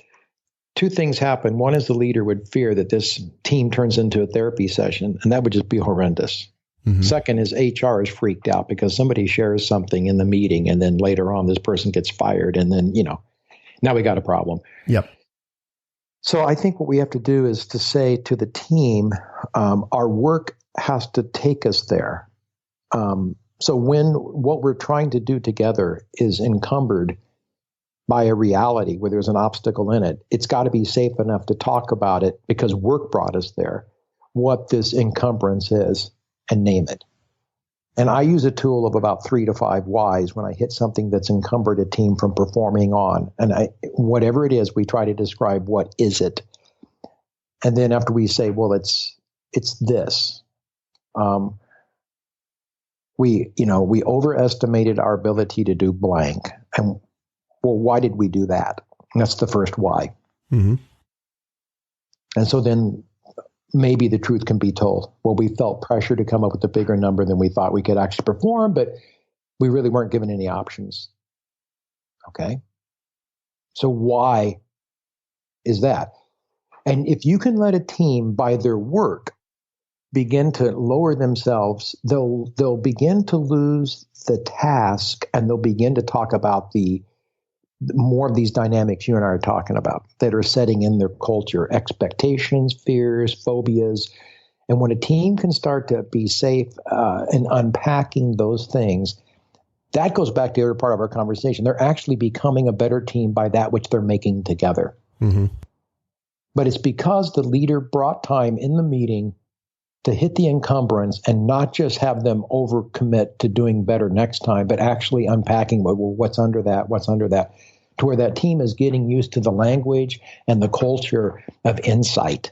B: two things happen. One is the leader would fear that this team turns into a therapy session, and that would just be horrendous. Mm-hmm. Second is HR is freaked out because somebody shares something in the meeting, and then later on this person gets fired, and then, now we got a problem.
A: Yep.
B: So I think what we have to do is to say to the team, our work has to take us there. So when what we're trying to do together is encumbered by a reality where there's an obstacle in it, it's got to be safe enough to talk about it, because work brought us there, what this encumbrance is, and name it. And I use a tool of about 3 to 5 whys when I hit something that's encumbered a team from performing on. And whatever it is, we try to describe what is it. And then after we say, well, it's this. We overestimated our ability to do blank. And well, why did we do that? And that's the first why. Mm-hmm. And so then maybe the truth can be told. Well, we felt pressure to come up with a bigger number than we thought we could actually perform, but we really weren't given any options. Okay. So why is that? And if you can let a team, by their work, begin to lower themselves, they'll begin to lose the task, and they'll begin to talk about more of these dynamics you and I are talking about that are setting in their culture: expectations, fears, phobias. And when a team can start to be safe in unpacking those things, that goes back to the other part of our conversation. They're actually becoming a better team by that which they're making together. Mm-hmm. But it's because the leader brought time in the meeting to hit the encumbrance and not just have them overcommit to doing better next time, but actually unpacking, well, what's under that, to where that team is getting used to the language and the culture of insight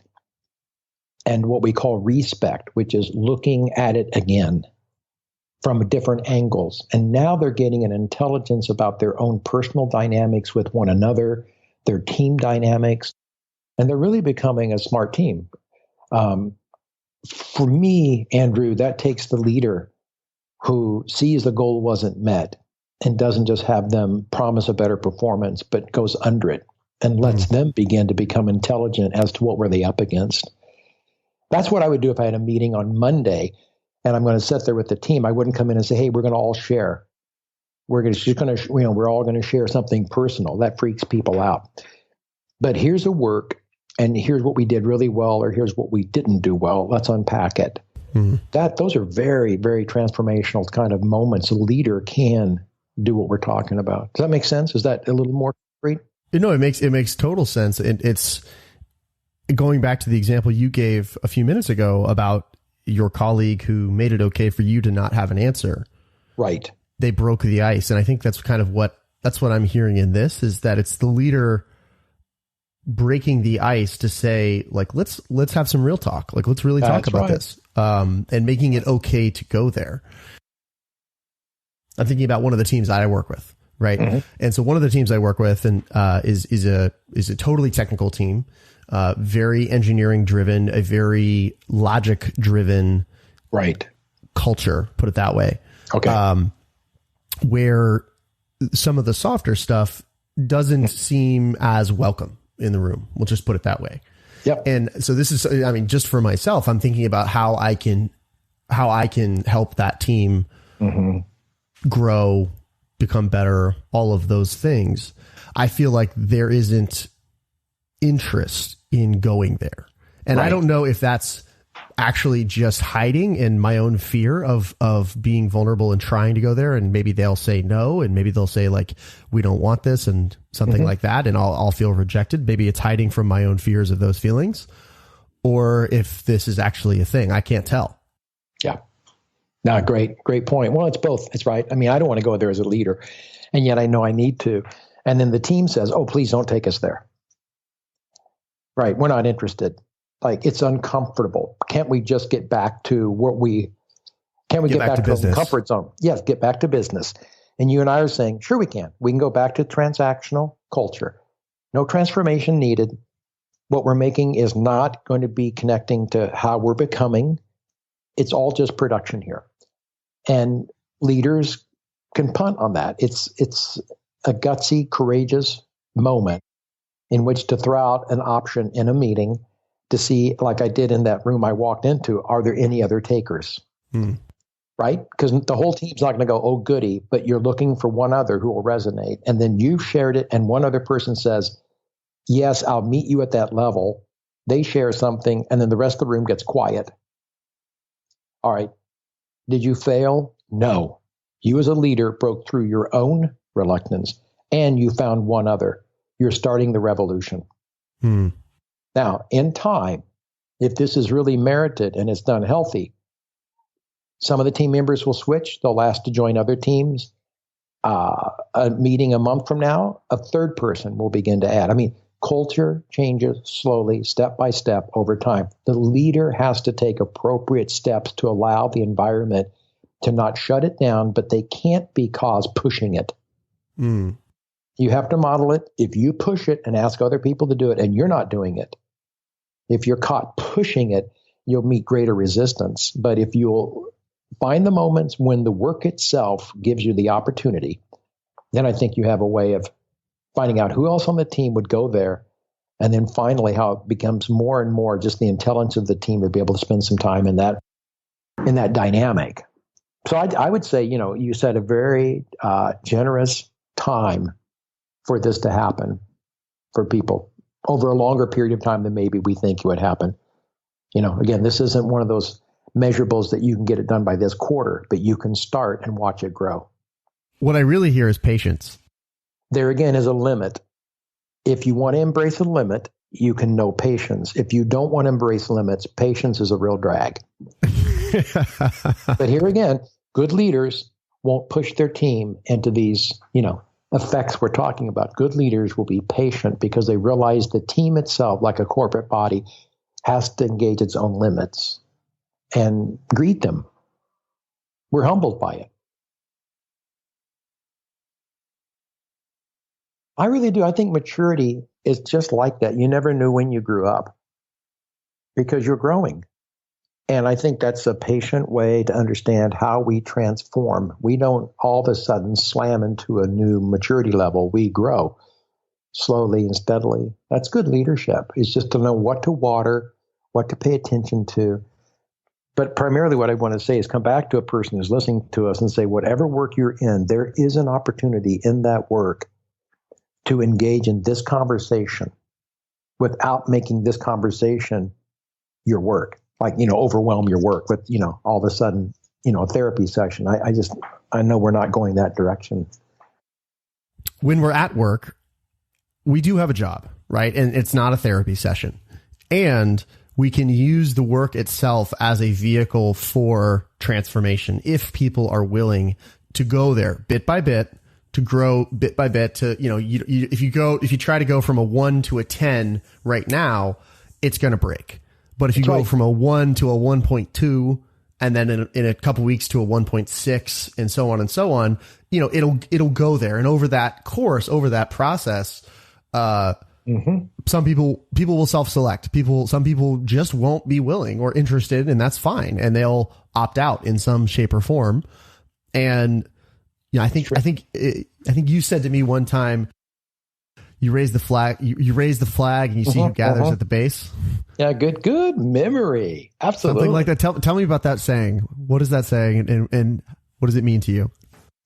B: and what we call respect, which is looking at it again from different angles. And now they're getting an intelligence about their own personal dynamics with one another, their team dynamics, and they're really becoming a smart team. For me, Andrew, that takes the leader who sees the goal wasn't met and doesn't just have them promise a better performance, but goes under it and lets them begin to become intelligent as to what were they up against. That's what I would do if I had a meeting on Monday and I'm going to sit there with the team. I wouldn't come in and say, hey, we're going to all share. We're all going to share something personal. That freaks people out. But here's a work, and here's what we did really well, or here's what we didn't do well. Let's unpack it. Those are very, very transformational kind of moments. A leader can do what we're talking about. Does that make sense? Is that a little more concrete?
A: No, it makes total sense. It's going back to the example you gave a few minutes ago about your colleague who made it okay for you to not have an answer.
B: Right.
A: They broke the ice. And I think that's kind of what I'm hearing in this, is that it's the leader breaking the ice to say, like, let's have some real talk. Like, let's really talk about this. And making it okay to go there. I'm thinking about one of the teams that I work with, right? Mm-hmm. And so one of the teams I work with and is a totally technical team, very engineering driven, a very logic driven,
B: right,
A: culture, put it that way.
B: Okay.
A: Where some of the softer stuff doesn't seem as welcome in the room. We'll just put it that way.
B: Yep.
A: And so this is, I mean, just for myself, I'm thinking about how I can help that team grow, become better, all of those things. I feel like there isn't interest in going there. And right. I don't know if that's actually just hiding in my own fear of being vulnerable and trying to go there. And maybe they'll say no. And maybe they'll say, like, we don't want this and something like that. And I'll feel rejected. Maybe it's hiding from my own fears of those feelings, or if this is actually a thing. I can't tell.
B: Yeah. No, great point. Well, it's both. It's right. I mean, I don't want to go there as a leader, and yet I know I need to. And then the team says, oh, please don't take us there. Right. We're not interested. Like, it's uncomfortable. Can't we just get back to get back to our comfort zone? Yes, get back to business. And you and I are saying, sure we can. We can go back to transactional culture. No transformation needed. What we're making is not going to be connecting to how we're becoming. It's all just production here. And leaders can punt on that. It's a gutsy, courageous moment in which to throw out an option in a meeting to see, like I did in that room I walked into, are there any other takers? Right? Because the whole team's not going to go, oh, goody, but you're looking for one other who will resonate. And then you've shared it, and one other person says, yes, I'll meet you at that level. They share something, and then the rest of the room gets quiet. All right. Did you fail? No. You as a leader broke through your own reluctance, and you found one other. You're starting the revolution. Now, in time, if this is really merited and it's done healthy, some of the team members will switch. They'll ask to join other teams. A meeting a month from now, a third person will begin to add. I mean, culture changes slowly, step by step over time. The leader has to take appropriate steps to allow the environment to not shut it down, but they can't be pushing it. You have to model it. If you push it and ask other people to do it and you're not doing it, if you're caught pushing it, you'll meet greater resistance. But if you'll find the moments when the work itself gives you the opportunity, then I think you have a way of finding out who else on the team would go there. And then finally, how it becomes more and more just the intelligence of the team to be able to spend some time in that dynamic. So I would say, you said a very generous time for this to happen for people over a longer period of time than maybe we think it would happen. Again, this isn't one of those measurables that you can get it done by this quarter, but you can start and watch it grow.
A: What I really hear is patience.
B: There again is a limit. If you want to embrace a limit, you can know patience. If you don't want to embrace limits, patience is a real drag. But here again, good leaders won't push their team into these, effects we're talking about. Good leaders will be patient because they realize the team itself, like a corporate body, has to engage its own limits and greet them. We're humbled by it. I really do. I think maturity is just like that. You never knew when you grew up because you're growing. And I think that's a patient way to understand how we transform. We don't all of a sudden slam into a new maturity level. We grow slowly and steadily. That's good leadership. It's just to know what to water, what to pay attention to. But primarily what I want to say is come back to a person who's listening to us and say, whatever work you're in, there is an opportunity in that work to engage in this conversation without making this conversation your work. Like, overwhelm your work with, all of a sudden, a therapy session. I know we're not going that direction.
A: When we're at work, we do have a job, right? And it's not a therapy session. And we can use the work itself as a vehicle for transformation if people are willing to go there bit by bit, to grow bit by bit, to, if you try to go from a 1 to a 10 right now, it's going to break. But if you go from a 1 to a 1.2 and then in a couple weeks to a 1.6 and so on, it'll go there. And over that course, over that process, some people will self-select. Some people just won't be willing or interested, and that's fine. And they'll opt out in some shape or form. And I think you said to me one time, you raise the flag, you raise the flag and you see who gathers at the base.
B: Yeah. Good memory. Absolutely.
A: Something like that. Tell me about that saying. What is that saying? And what does it mean to you?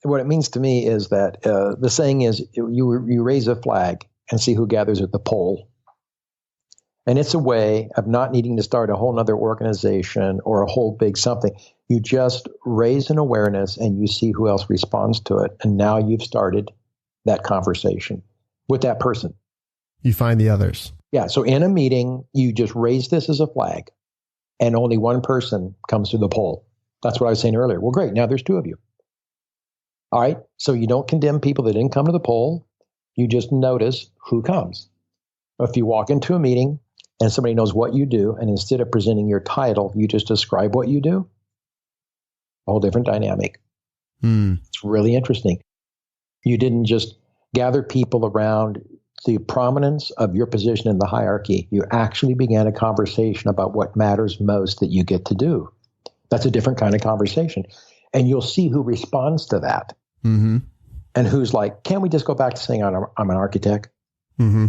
B: What it means to me is that the saying is you raise a flag and see who gathers at the pole. And it's a way of not needing to start a whole nother organization or a whole big something. You just raise an awareness and you see who else responds to it. And now you've started that conversation with that person.
A: You find the others.
B: Yeah. So in a meeting, you just raise this as a flag and only one person comes to the pole. That's what I was saying earlier. Well, great. Now there's two of you. All right. So you don't condemn people that didn't come to the pole. You just notice who comes. If you walk into a meeting and somebody knows what you do, and instead of presenting your title, you just describe what you do, a whole different dynamic. It's really interesting. You didn't just gather people around the prominence of your position in the hierarchy. You actually began a conversation about what matters most that you get to do. That's a different kind of conversation. And you'll see who responds to that. Mm-hmm. And who's like, can't we just go back to saying I'm an architect? Mm-hmm.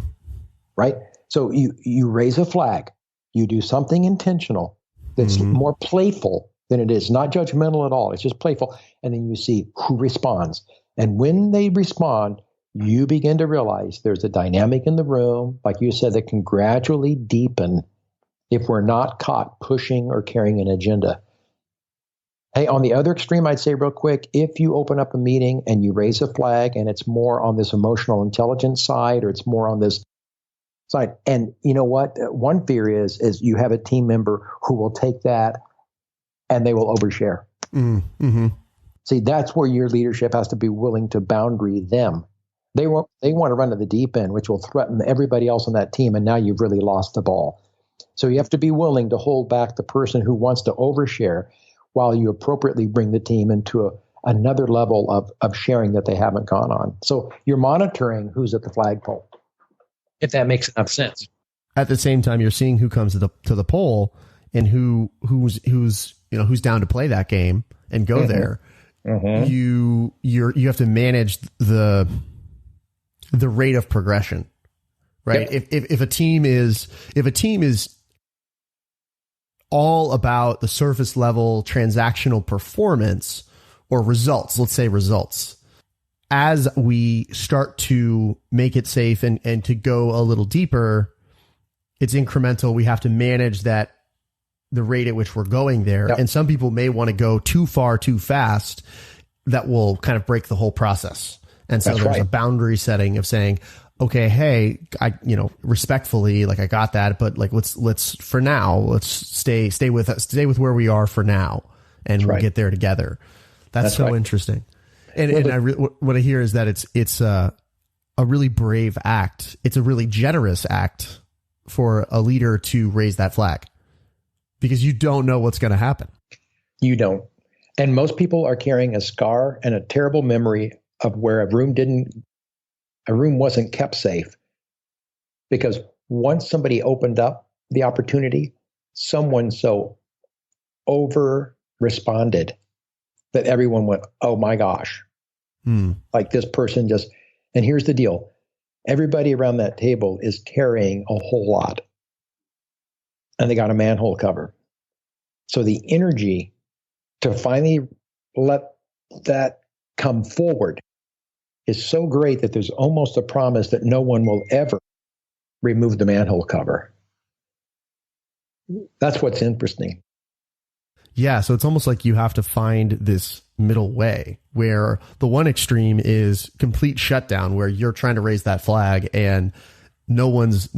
B: Right? So you raise a flag. You do something intentional that's more playful than it is, not judgmental at all. It's just playful. And then you see who responds. And when they respond, you begin to realize there's a dynamic in the room, like you said, that can gradually deepen if we're not caught pushing or carrying an agenda. Hey, on the other extreme, I'd say real quick, if you open up a meeting and you raise a flag and it's more on this emotional intelligence side or it's more on this side, and you know what? One fear is you have a team member who will take that and they will overshare. Mm-hmm. See, that's where your leadership has to be willing to boundary them. They want to run to the deep end, which will threaten everybody else on that team, and now you've really lost the ball. So you have to be willing to hold back the person who wants to overshare while you appropriately bring the team into another level of sharing that they haven't gone on. So you're monitoring who's at the flagpole, if that makes enough sense.
A: At the same time, you're seeing who comes to the pole and who's down to play that game and go there. Mm-hmm. You have to manage the rate of progression, right? Yep. If a team is all about the surface level transactional performance or results, let's say results, as we start to make it safe and to go a little deeper, it's incremental. We have to manage that, the rate at which we're going there. Yep. And some people may want to go too far, too fast. That will kind of break the whole process. And so there's a boundary setting of saying, okay, hey, respectfully, like I got that, but like, let's for now, let's stay with where we are for now. And we'll get there together. That's so interesting. And what I hear is that it's a really brave act. It's a really generous act for a leader to raise that flag because you don't know what's going to happen.
B: You don't. And most people are carrying a scar and a terrible memory of where a room wasn't kept safe. Because once somebody opened up the opportunity, someone so over responded that everyone went, oh my gosh. Like this person just, and here's the deal. Everybody around that table is carrying a whole lot. and they got a manhole cover. So the energy to finally let that come forward is so great that there's almost a promise that no one will ever remove the manhole cover. That's what's interesting.
A: Yeah, so it's almost like you have to find this middle way where the one extreme is complete shutdown, where you're trying to raise that flag and no one's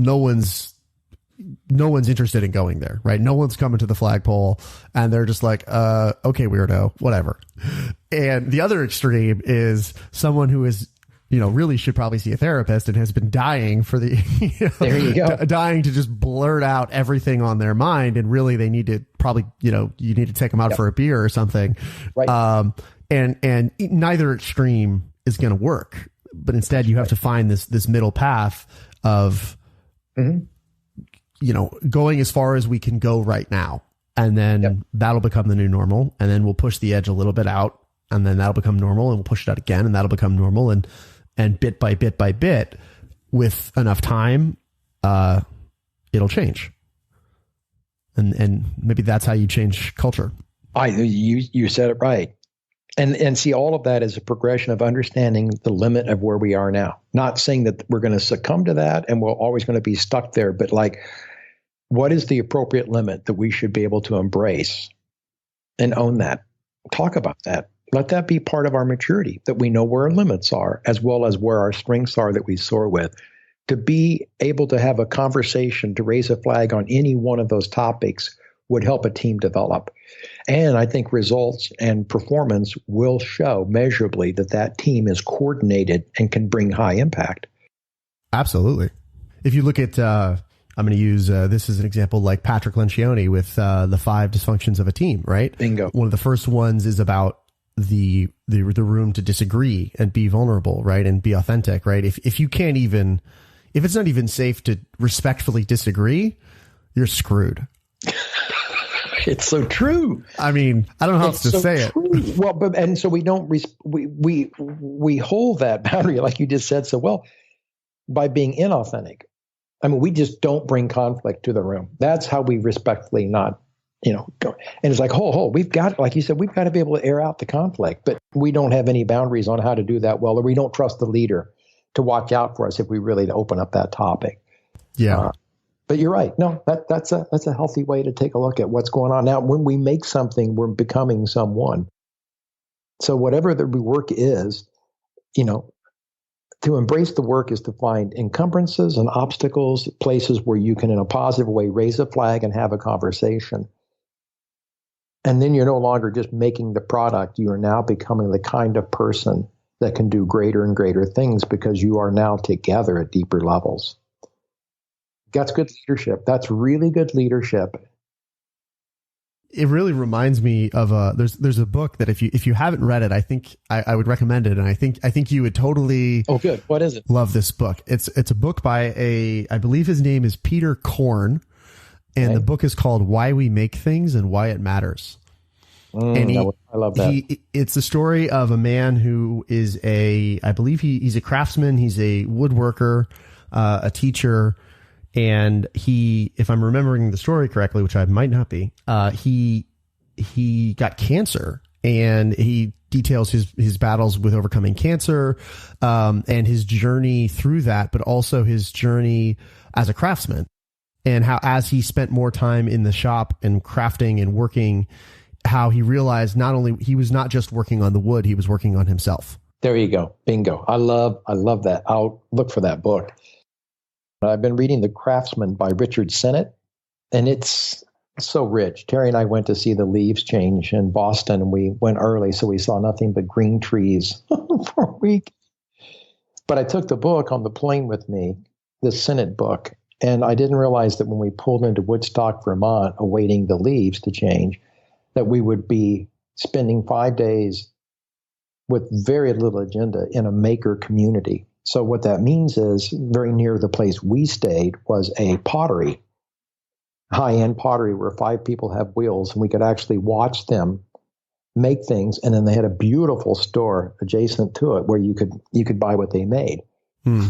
A: interested in going there, right? No one's coming to the flagpole and they're just like, okay, weirdo, whatever. And the other extreme is someone who is, really should probably see a therapist and has been dying for the,
B: there you go.
A: Dying to just blurt out everything on their mind. And really they need to probably, you need to take them out for a beer or something.
B: Right.
A: And neither extreme is going to work, but instead you have to find this middle path of, going as far as we can go right now. And then that'll become the new normal. And then we'll push the edge a little bit out, and then that'll become normal, and we'll push it out again, and that'll become normal. And bit by bit by bit, with enough time, it'll change. And maybe that's how you change culture.
B: You said it right. And see, all of that is a progression of understanding the limit of where we are now. Not saying that we're going to succumb to that and we're always going to be stuck there, but like, what is the appropriate limit that we should be able to embrace and own that? Talk about that. Let that be part of our maturity, that we know where our limits are, as well as where our strengths are that we soar with. To be able to have a conversation, to raise a flag on any one of those topics would help a team develop. And I think results and performance will show measurably that team is coordinated and can bring high impact.
A: Absolutely. If you look at, I'm going to use this as an example, like Patrick Lencioni with the 5 dysfunctions of a team, right?
B: Bingo.
A: One of the first ones is about the room to disagree and be vulnerable, right? And be authentic, right? If you can't even, if it's not even safe to respectfully disagree, you're screwed.
B: It's so true.
A: I mean, I don't know how else to say it.
B: Well, and so we don't, we hold that boundary, like you just said so well, by being inauthentic. I mean, we just don't bring conflict to the room. That's how we respectfully not, go. And it's like, we've got, like you said, we've got to be able to air out the conflict, but we don't have any boundaries on how to do that well, or we don't trust the leader to watch out for us if we really open up that topic.
A: Yeah.
B: But you're right. No, that's a healthy way to take a look at what's going on. Now, when we make something, we're becoming someone. So whatever the work is, to embrace the work is to find encumbrances and obstacles, places where you can, in a positive way, raise a flag and have a conversation. And then you're no longer just making the product. You are now becoming the kind of person that can do greater and greater things because you are now together at deeper levels. That's good leadership. That's really good leadership.
A: It really reminds me of there's a book that if you haven't read it, I think I would recommend it, and I think you would totally
B: good. What is it?
A: Love this book. It's a book by I believe his name is Peter Korn, and the book is called Why We Make Things and Why It Matters.
B: And I love that.
A: It's the story of a man who is I believe he's a craftsman, he's a woodworker, a teacher. And he, if I'm remembering the story correctly, which I might not be, he got cancer, and he details his battles with overcoming cancer, and his journey through that, but also his journey as a craftsman, and how, as he spent more time in the shop and crafting and working, how he realized not only he was not just working on the wood, he was working on himself.
B: There you go. Bingo. I love that. I'll look for that book. I've been reading The Craftsman by Richard Sennett, and it's so rich. Terry and I went to see the leaves change in Boston, and we went early, so we saw nothing but green trees for a week. But I took the book on the plane with me, the Sennett book, and I didn't realize that when we pulled into Woodstock, Vermont, awaiting the leaves to change, that we would be spending 5 days with very little agenda in a maker community. So what that means is very near the place we stayed was a pottery, high-end pottery where 5 people have wheels, and we could actually watch them make things. And then they had a beautiful store adjacent to it where you could buy what they made.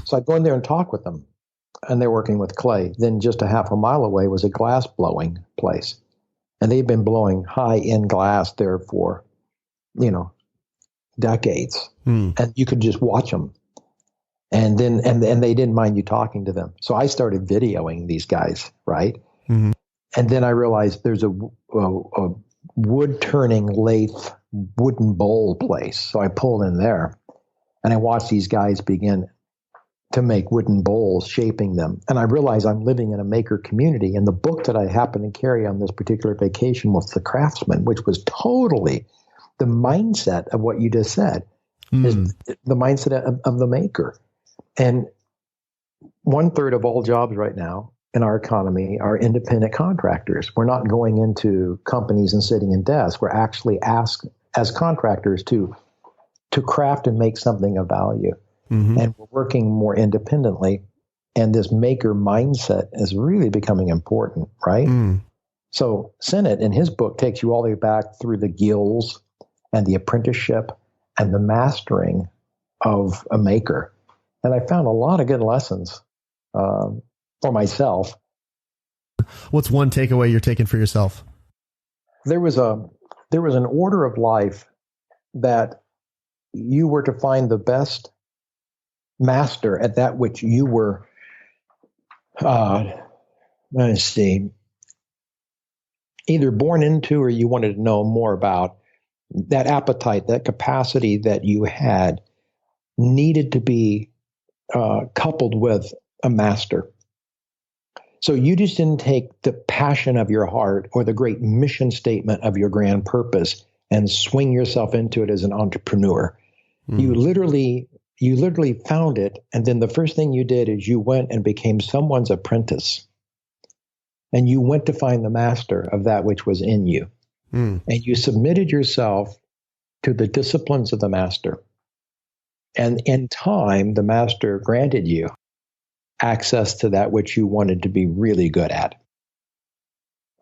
B: So I'd go in there and talk with them. and they're working with clay. Then just a half a mile away was a glass blowing place. And they've been blowing high-end glass there for, decades. And you could just watch them. And then and they didn't mind you talking to them. So I started videoing these guys, right? Mm-hmm. And then I realized there's a wood-turning lathe wooden bowl place. So I pulled in there, and I watched these guys begin to make wooden bowls, shaping them. And I realized I'm living in a maker community. And the book that I happened to carry on this particular vacation was The Craftsman, which was totally the mindset of what you just said, is the mindset of the maker. And 1/3 of all jobs right now in our economy are independent contractors. We're not going into companies and sitting in desks. We're actually asked as contractors to craft and make something of value. Mm-hmm. And we're working more independently. And this maker mindset is really becoming important, right? So Sennett in his book takes you all the way back through the guilds and the apprenticeship and the mastering of a maker. And I found a lot of good lessons for myself.
A: What's one takeaway you're taking for yourself?
B: There was an order of life that you were to find the best master at that which you were, either born into or you wanted to know more about. That appetite, that capacity that you had needed to be coupled with a master. So you just didn't take the passion of your heart or the great mission statement of your grand purpose and swing yourself into it as an entrepreneur. You literally found it, and then the first thing you did is you went and became someone's apprentice. And you went to find the master of that which was in you. And you submitted yourself to the disciplines of the master. And in time, the master granted you access to that which you wanted to be really good at.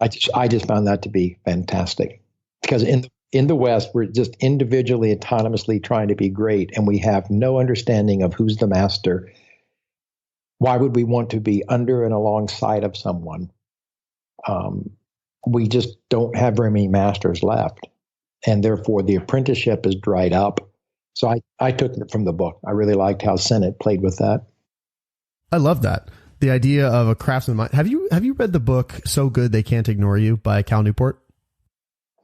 B: I just found that to be fantastic. Because in the West, we're just individually, autonomously trying to be great, and we have no understanding of who's the master. Why would we want to be under and alongside of someone? We just don't have very many masters left, and therefore the apprenticeship is dried up. So I took it from the book. I really liked how Sennett played with that.
A: I love that. The idea of a craftsman mind. Have you read the book So Good They Can't Ignore You by Cal Newport?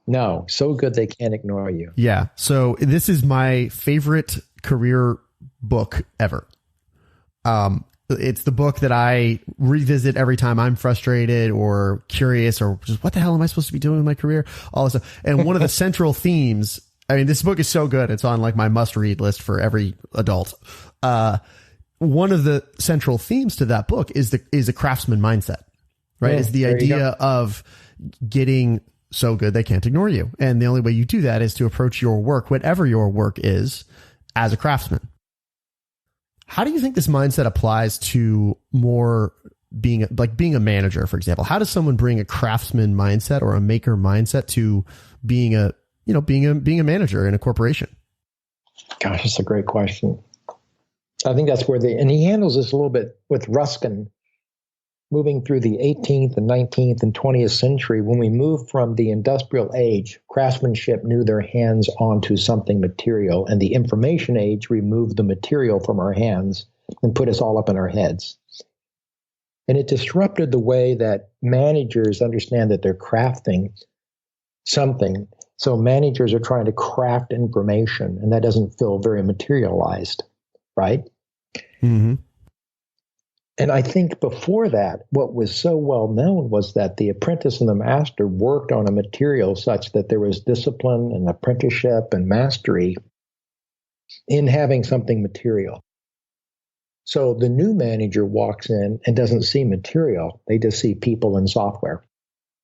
B: No, So Good They Can't Ignore You.
A: Yeah. So this is my favorite career book ever. It's the book that I revisit every time I'm frustrated or curious or just what the hell am I supposed to be doing with my career? All this stuff. And one of the central themes, I mean, this book is so good. It's on like my must read list for every adult. One of the central themes to that book is a craftsman mindset, right? Is the idea of getting so good they can't ignore you. And the only way you do that is to approach your work, whatever your work is, as a craftsman. How do you think this mindset applies to more being a manager, for example? How does someone bring a craftsman mindset or a maker mindset to being a manager in a corporation?
B: Gosh, that's a great question. I think that's where and he handles this a little bit with Ruskin, moving through the 18th and 19th and 20th century. When we moved from the industrial age, craftsmanship knew their hands onto something material, and the information age removed the material from our hands and put us all up in our heads. And it disrupted the way that managers understand that they're crafting something. So managers are trying to craft information, and that doesn't feel very materialized, right? Mm-hmm. And I think before that, what was so well known was that the apprentice and the master worked on a material such that there was discipline and apprenticeship and mastery in having something material. So the new manager walks in and doesn't see material. They just see people and software.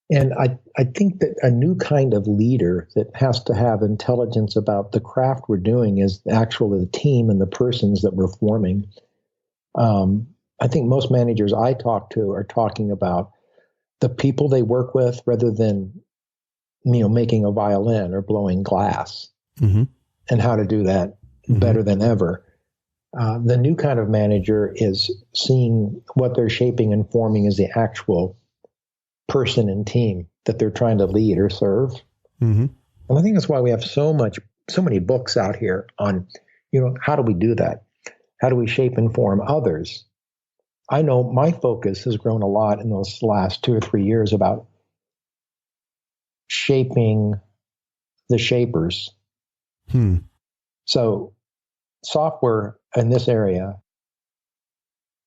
B: And I think that a new kind of leader that has to have intelligence about the craft we're doing is actually the team and the persons that we're forming. I think most managers I talk to are talking about the people they work with rather than, making a violin or blowing glass, and how to do that better than ever. The new kind of manager is seeing what they're shaping and forming as the actual person and team that they're trying to lead or serve.
A: Mm-hmm.
B: And I think that's why we have so many books out here on, how do we do that? How do we shape and form others? I know my focus has grown a lot in those last 2 or 3 years about shaping the shapers. So software in this area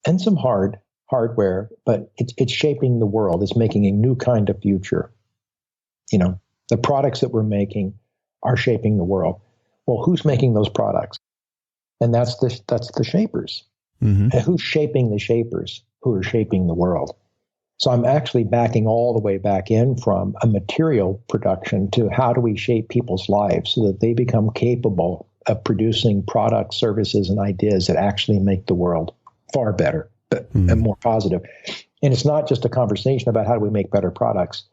B: and some hardware, but it's shaping the world. It's making a new kind of future. The products that we're making are shaping the world. Well, who's making those products? And that's the shapers.
A: Mm-hmm.
B: And who's shaping the shapers who are shaping the world? So I'm actually backing all the way back in from a material production to how do we shape people's lives so that they become capable of producing products, services, and ideas that actually make the world far better and more positive. And it's not just a conversation about how do we make better products.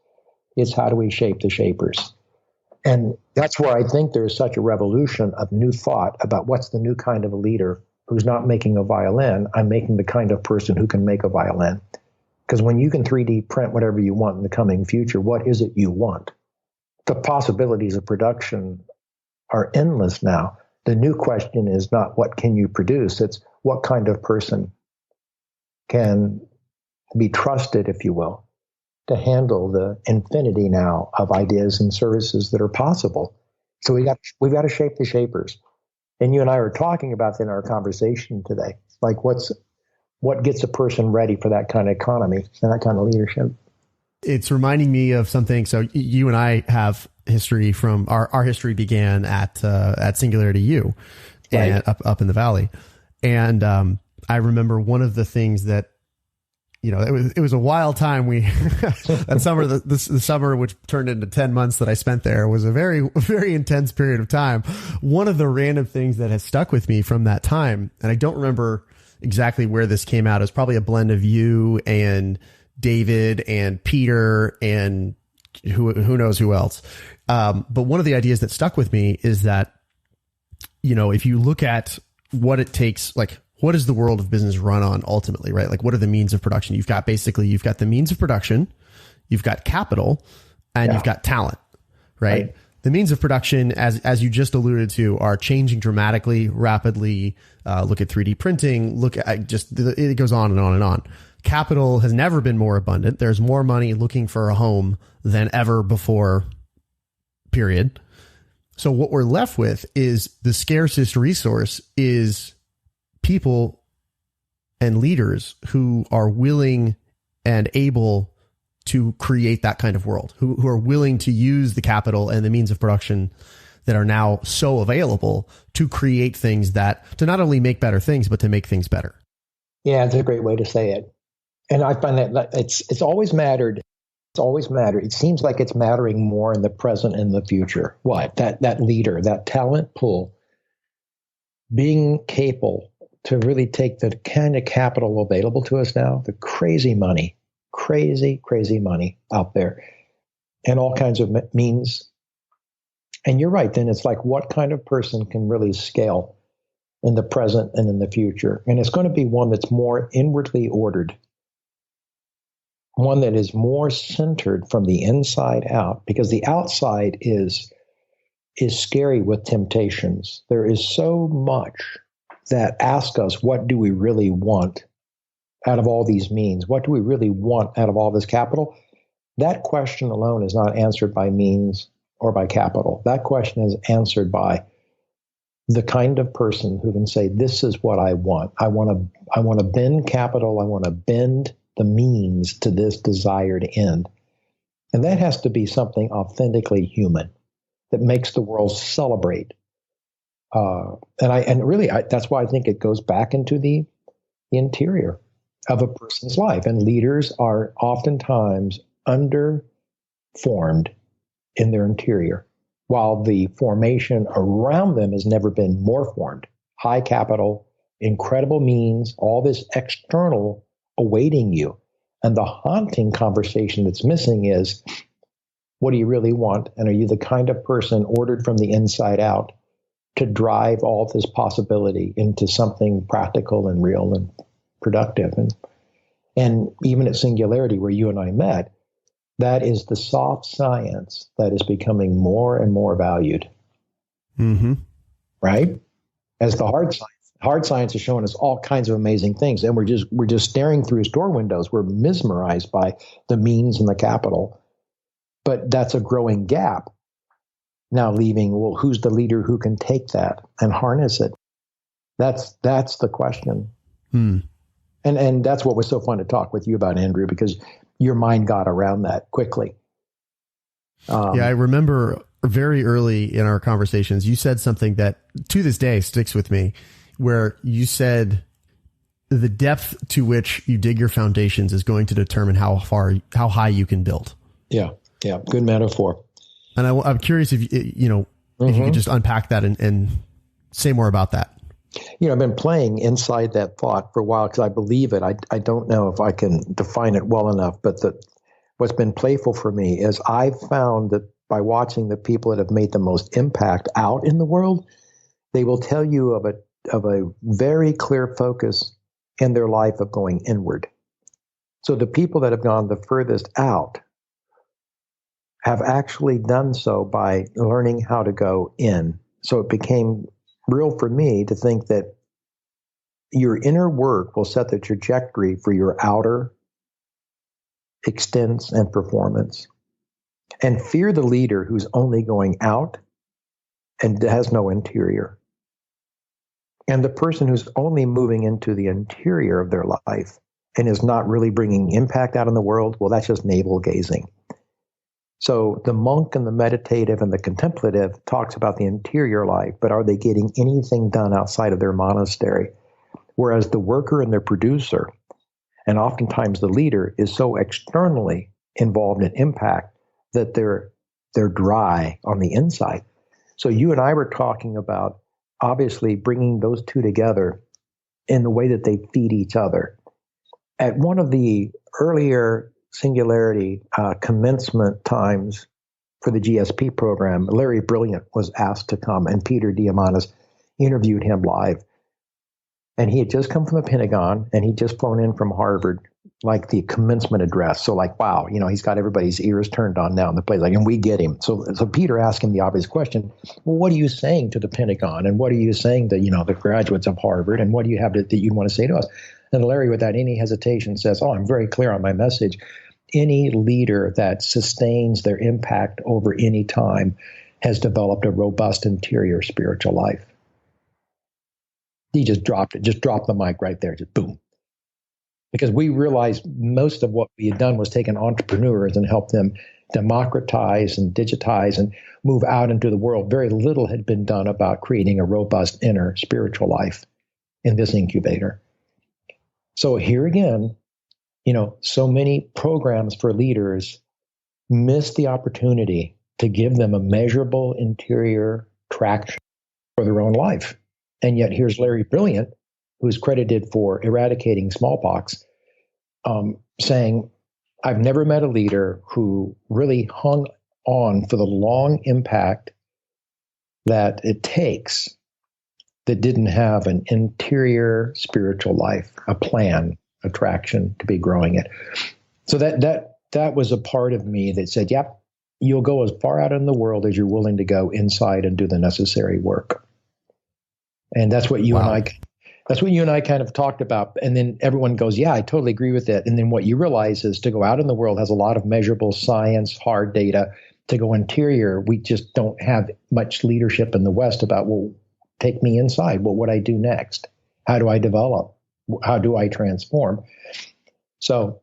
B: It's how do we shape the shapers. And that's where I think there's such a revolution of new thought about what's the new kind of a leader who's not making a violin. I'm making the kind of person who can make a violin. Because when you can 3D print whatever you want in the coming future, what is it you want? The possibilities of production are endless now. The new question is not what can you produce, it's what kind of person can be trusted, if you will, to handle the infinity now of ideas and services that are possible. So we've got to shape the shapers. And you and I were talking about that in our conversation today. Like what gets a person ready for that kind of economy and that kind of leadership?
A: It's reminding me of something. So you and I have history from our history began at Singularity U, and
B: right.
A: up in the Valley. And I remember one of the things that, it was a wild time. That summer, the summer, which turned into 10 months that I spent there, was a very, very intense period of time. One of the random things that has stuck with me from that time, and I don't remember exactly where this came out, is probably a blend of you and David and Peter and who knows who else. But one of the ideas that stuck with me is that, if you look at what it takes, like, what is the world of business run on ultimately, right? Like, what are the means of production? You've got the means of production, you've got capital, and you've got talent, right? The means of production, as you just alluded to, are changing dramatically, rapidly. Look at 3D printing, look at it goes on and on and on. Capital has never been more abundant. There's more money looking for a home than ever before, period. So what we're left with is the scarcest resource is people and leaders who are willing and able to create that kind of world, who are willing to use the capital and the means of production that are now so available to create things to not only make better things, but to make things better.
B: Yeah, it's a great way to say it. And I find that it's always mattered. It's always mattered. It seems like it's mattering more in the present and the future. What? That leader, that talent pool, being capable to really take the kind of capital available to us now, the crazy money out there, and all kinds of means. And you're right, then it's like, what kind of person can really scale in the present and in the future? And it's going to be one that's more inwardly ordered, one that is more centered from the inside out, because the outside is scary with temptations. There is so much that asks us, what do we really want out of all these means? What do we really want out of all this capital? That question alone is not answered by means or by capital. That question is answered by the kind of person who can say, this is what I want. I want to bend capital. I want to bend the means to this desired end. And that has to be something authentically human that makes the world celebrate. That's why I think it goes back into the interior of a person's life. And leaders are oftentimes underformed in their interior, while the formation around them has never been more formed. High capital, incredible means, all this external awaiting you. And the haunting conversation that's missing is, what do you really want? And are you the kind of person ordered from the inside out to drive all this possibility into something practical and real and productive. And even at Singularity, where you and I met, that is the soft science that is becoming more and more valued.
A: Mm-hmm.
B: Right? As the hard science. Hard science is showing us all kinds of amazing things, and we're just staring through store windows. We're mesmerized by the means and the capital. But that's a growing gap. Now leaving, well, who's the leader who can take that and harness it? That's the question. And that's what was so fun to talk with you about, Andrew, because your mind got around that quickly.
A: I remember very early in our conversations, you said something that to this day sticks with me, where you said the depth to which you dig your foundations is going to determine how high you can build. Yeah.
B: Good metaphor.
A: And I'm curious if if you could just unpack that and say more about that.
B: I've been playing inside that thought for a while because I believe it. I don't know if I can define it well enough, but what's been playful for me is I've found that by watching the people that have made the most impact out in the world, they will tell you of a very clear focus in their life of going inward. So the people that have gone the furthest out have actually done so by learning how to go in. So it became real for me to think that your inner work will set the trajectory for your outer extents and performance. And fear the leader who's only going out and has no interior. And the person who's only moving into the interior of their life and is not really bringing impact out in the world, well, that's just navel gazing. So the monk and the meditative and the contemplative talks about the interior life, but are they getting anything done outside of their monastery? Whereas the worker and the producer, and oftentimes the leader, is so externally involved in impact that they're dry on the inside. So you and I were talking about obviously bringing those two together in the way that they feed each other. At one of the earlier Singularity commencement times for the GSP program, Larry Brilliant was asked to come, and Peter Diamandis interviewed him live. And he had just come from the Pentagon, and he'd just flown in from Harvard, like the commencement address. So like, wow, he's got everybody's ears turned on now in the place, and we get him. So Peter asked him the obvious question, well, what are you saying to the Pentagon? And what are you saying to, the graduates of Harvard? And what do you have that you want to say to us? And Larry, without any hesitation, says, I'm very clear on my message. Any leader that sustains their impact over any time has developed a robust interior spiritual life. He just dropped it, just dropped the mic right there, just boom. Because we realized most of what we had done was taken entrepreneurs and help them democratize and digitize and move out into the world. Very little had been done about creating a robust inner spiritual life in this incubator. So here again, so many programs for leaders miss the opportunity to give them a measurable interior traction for their own life. And yet here's Larry Brilliant, who's credited for eradicating smallpox, saying, I've never met a leader who really hung on for the long impact that it takes that didn't have an interior spiritual life, a plan, a traction to be growing it. So that was a part of me that said, yep, you'll go as far out in the world as you're willing to go inside and do the necessary work. And that's what you and I kind of talked about. And then everyone goes, yeah, I totally agree with that. And then what you realize is to go out in the world has a lot of measurable science, hard data. To go interior, we just don't have much leadership in the West about, well, take me inside. What would I do next? How do I develop? How do I transform? So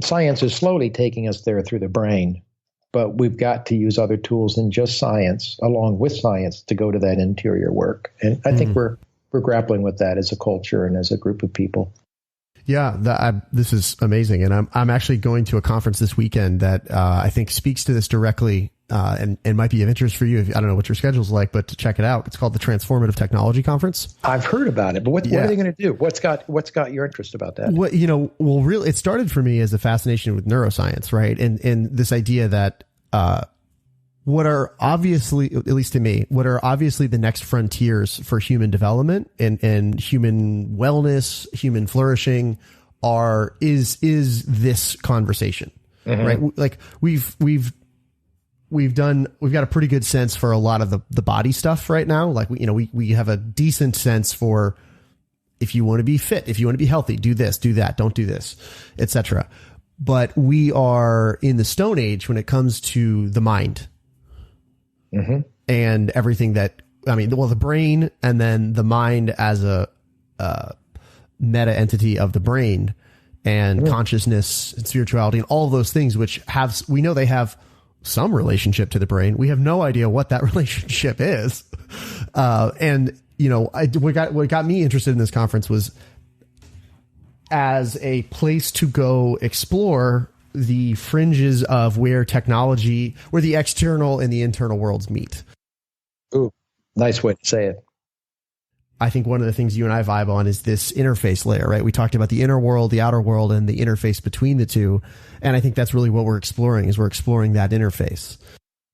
B: science is slowly taking us there through the brain, but we've got to use other tools than just science, along with science, to go to that interior work. And I think we're grappling with that as a culture and as a group of people.
A: Yeah, this is amazing. And I'm actually going to a conference this weekend that I think speaks to this directly and might be of interest for you. I don't know what your schedule's like, but to check it out. It's called the Transformative Technology Conference.
B: I've heard about it, but what are they going to do? What's got your interest about that?
A: Really, it started for me as a fascination with neuroscience, right? And this idea that what are obviously, at least to me, what are obviously the next frontiers for human development and human wellness, human flourishing is this conversation, right? Like we've got a pretty good sense for a lot of the body stuff right now. Like we have a decent sense for if you want to be fit, if you want to be healthy, do this, do that, don't do this, etc. But we are in the Stone Age when it comes to the mind. And everything the brain and then the mind as a meta entity of the brain and consciousness and spirituality and all of those things, which we know they have some relationship to the brain. We have no idea what that relationship is. What got me interested in this conference was as a place to go explore the fringes of where the external and the internal worlds meet.
B: Ooh, nice way to say it.
A: I think one of the things you and I vibe on is this interface layer, right? We talked about the inner world, the outer world, and the interface between the two. And I think that's really what we're exploring that interface.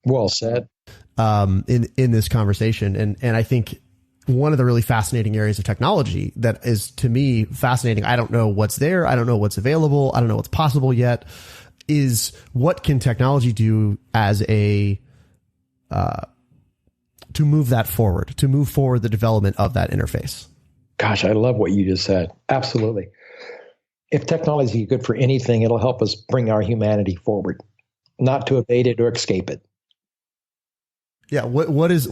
B: Well said.
A: In this conversation. And I think one of the really fascinating areas of technology that is, to me, fascinating, I don't know what's there, I don't know what's available, I don't know what's possible yet, is what can technology do as to move that forward, to move forward the development of that interface.
B: Gosh, I love what you just said. Absolutely. If technology is good for anything, it'll help us bring our humanity forward, not to evade it or escape it.
A: Yeah. What does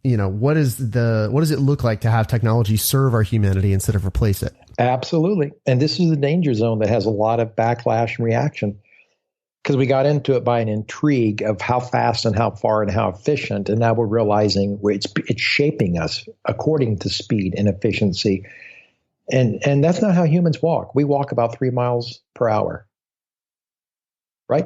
A: it look like to have technology serve our humanity instead of replace it?
B: Absolutely. And this is the danger zone that has a lot of backlash and reaction, because we got into it by an intrigue of how fast and how far and how efficient. And now we're realizing it's shaping us according to speed and efficiency. And that's not how humans walk. We walk about 3 miles per hour, right?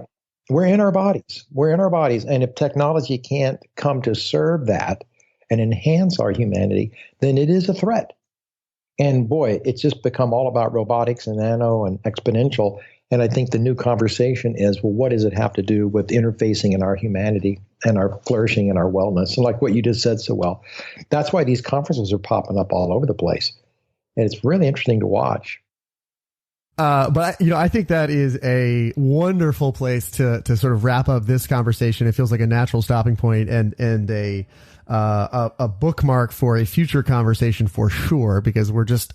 B: We're in our bodies. And if technology can't come to serve that and enhance our humanity, then it is a threat. And boy, it's just become all about robotics and nano and exponential. And I think the new conversation is, well, what does it have to do with interfacing in our humanity and our flourishing and our wellness? And like what you just said so well, that's why these conferences are popping up all over the place. And it's really interesting to watch.
A: But I think that is a wonderful place to sort of wrap up this conversation. It feels like a natural stopping point and a bookmark for a future conversation for sure, because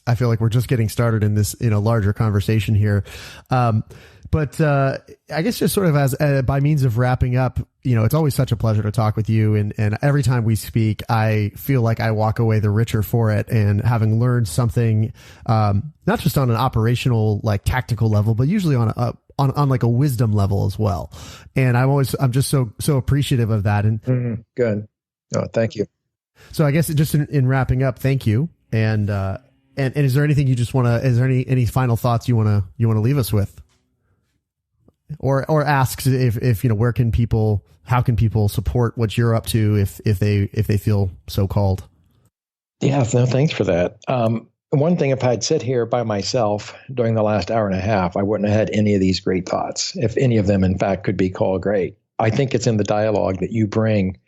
A: I feel like we're just getting started in this, larger conversation here. But I guess just sort of as by means of wrapping up, it's always such a pleasure to talk with you. And every time we speak, I feel like I walk away the richer for it, and having learned something, not just on an operational, like tactical level, but usually on like a wisdom level as well. And I'm just so appreciative of that. And
B: good. Oh, thank you.
A: So I guess just in wrapping up, thank you. And is there anything you just is there any final thoughts you want to leave us with? Or asks if how can people support what you're up to if they feel so called?
B: Yeah, no, thanks for that. One thing, if I'd sit here by myself during the last hour and a half, I wouldn't have had any of these great thoughts, if any of them, in fact, could be called great. I think it's in the dialogue that you bring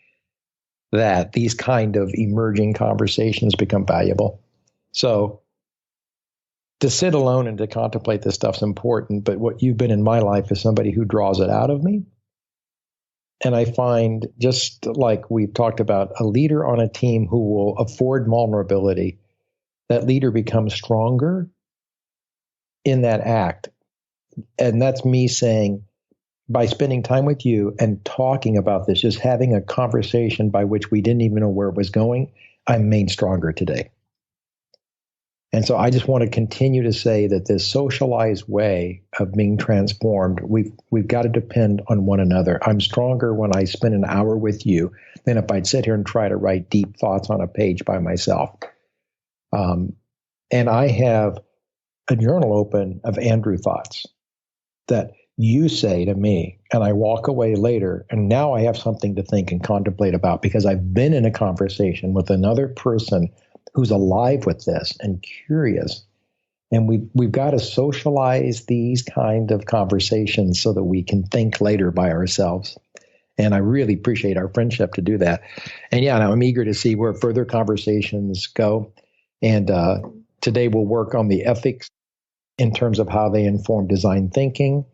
B: that these kind of emerging conversations become valuable. So to sit alone and to contemplate this stuff's important, but what you've been in my life is somebody who draws it out of me. And I find, just like we've talked about, a leader on a team who will afford vulnerability, that leader becomes stronger in that act. And that's me saying, by spending time with you and talking about this, just having a conversation by which we didn't even know where it was going, I'm made stronger today. And so I just want to continue to say that this socialized way of being transformed, we've got to depend on one another. I'm stronger when I spend an hour with you than if I'd sit here and try to write deep thoughts on a page by myself. And I have a journal open of Andrew thoughts that you say to me, and I walk away later, and now I have something to think and contemplate about, because I've been in a conversation with another person who's alive with this and curious. And we've got to socialize these kind of conversations so that we can think later by ourselves. And I really appreciate our friendship to do that. And yeah, I'm eager to see where further conversations go. And today we'll work on the ethics in terms of how they inform design thinking.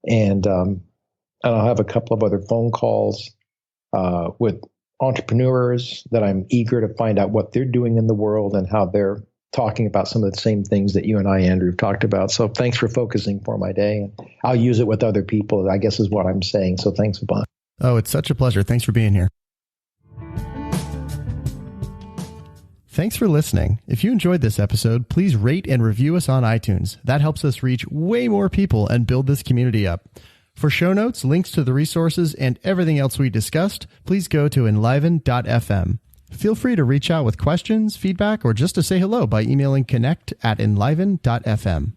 B: And I'll have a couple of other phone calls with entrepreneurs that I'm eager to find out what they're doing in the world and how they're talking about some of the same things that you and I, Andrew, have talked about. So thanks for focusing for my day. And I'll use it with other people, I guess is what I'm saying. So thanks a bunch.
A: Oh, it's such a pleasure. Thanks for being here. Thanks for listening. If you enjoyed this episode, please rate and review us on iTunes. That helps us reach way more people and build this community up. For show notes, links to the resources, and everything else we discussed, please go to enliven.fm. Feel free to reach out with questions, feedback, or just to say hello by emailing connect@enliven.fm.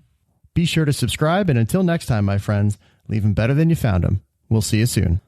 A: Be sure to subscribe, and until next time, my friends, leave them better than you found them. We'll see you soon.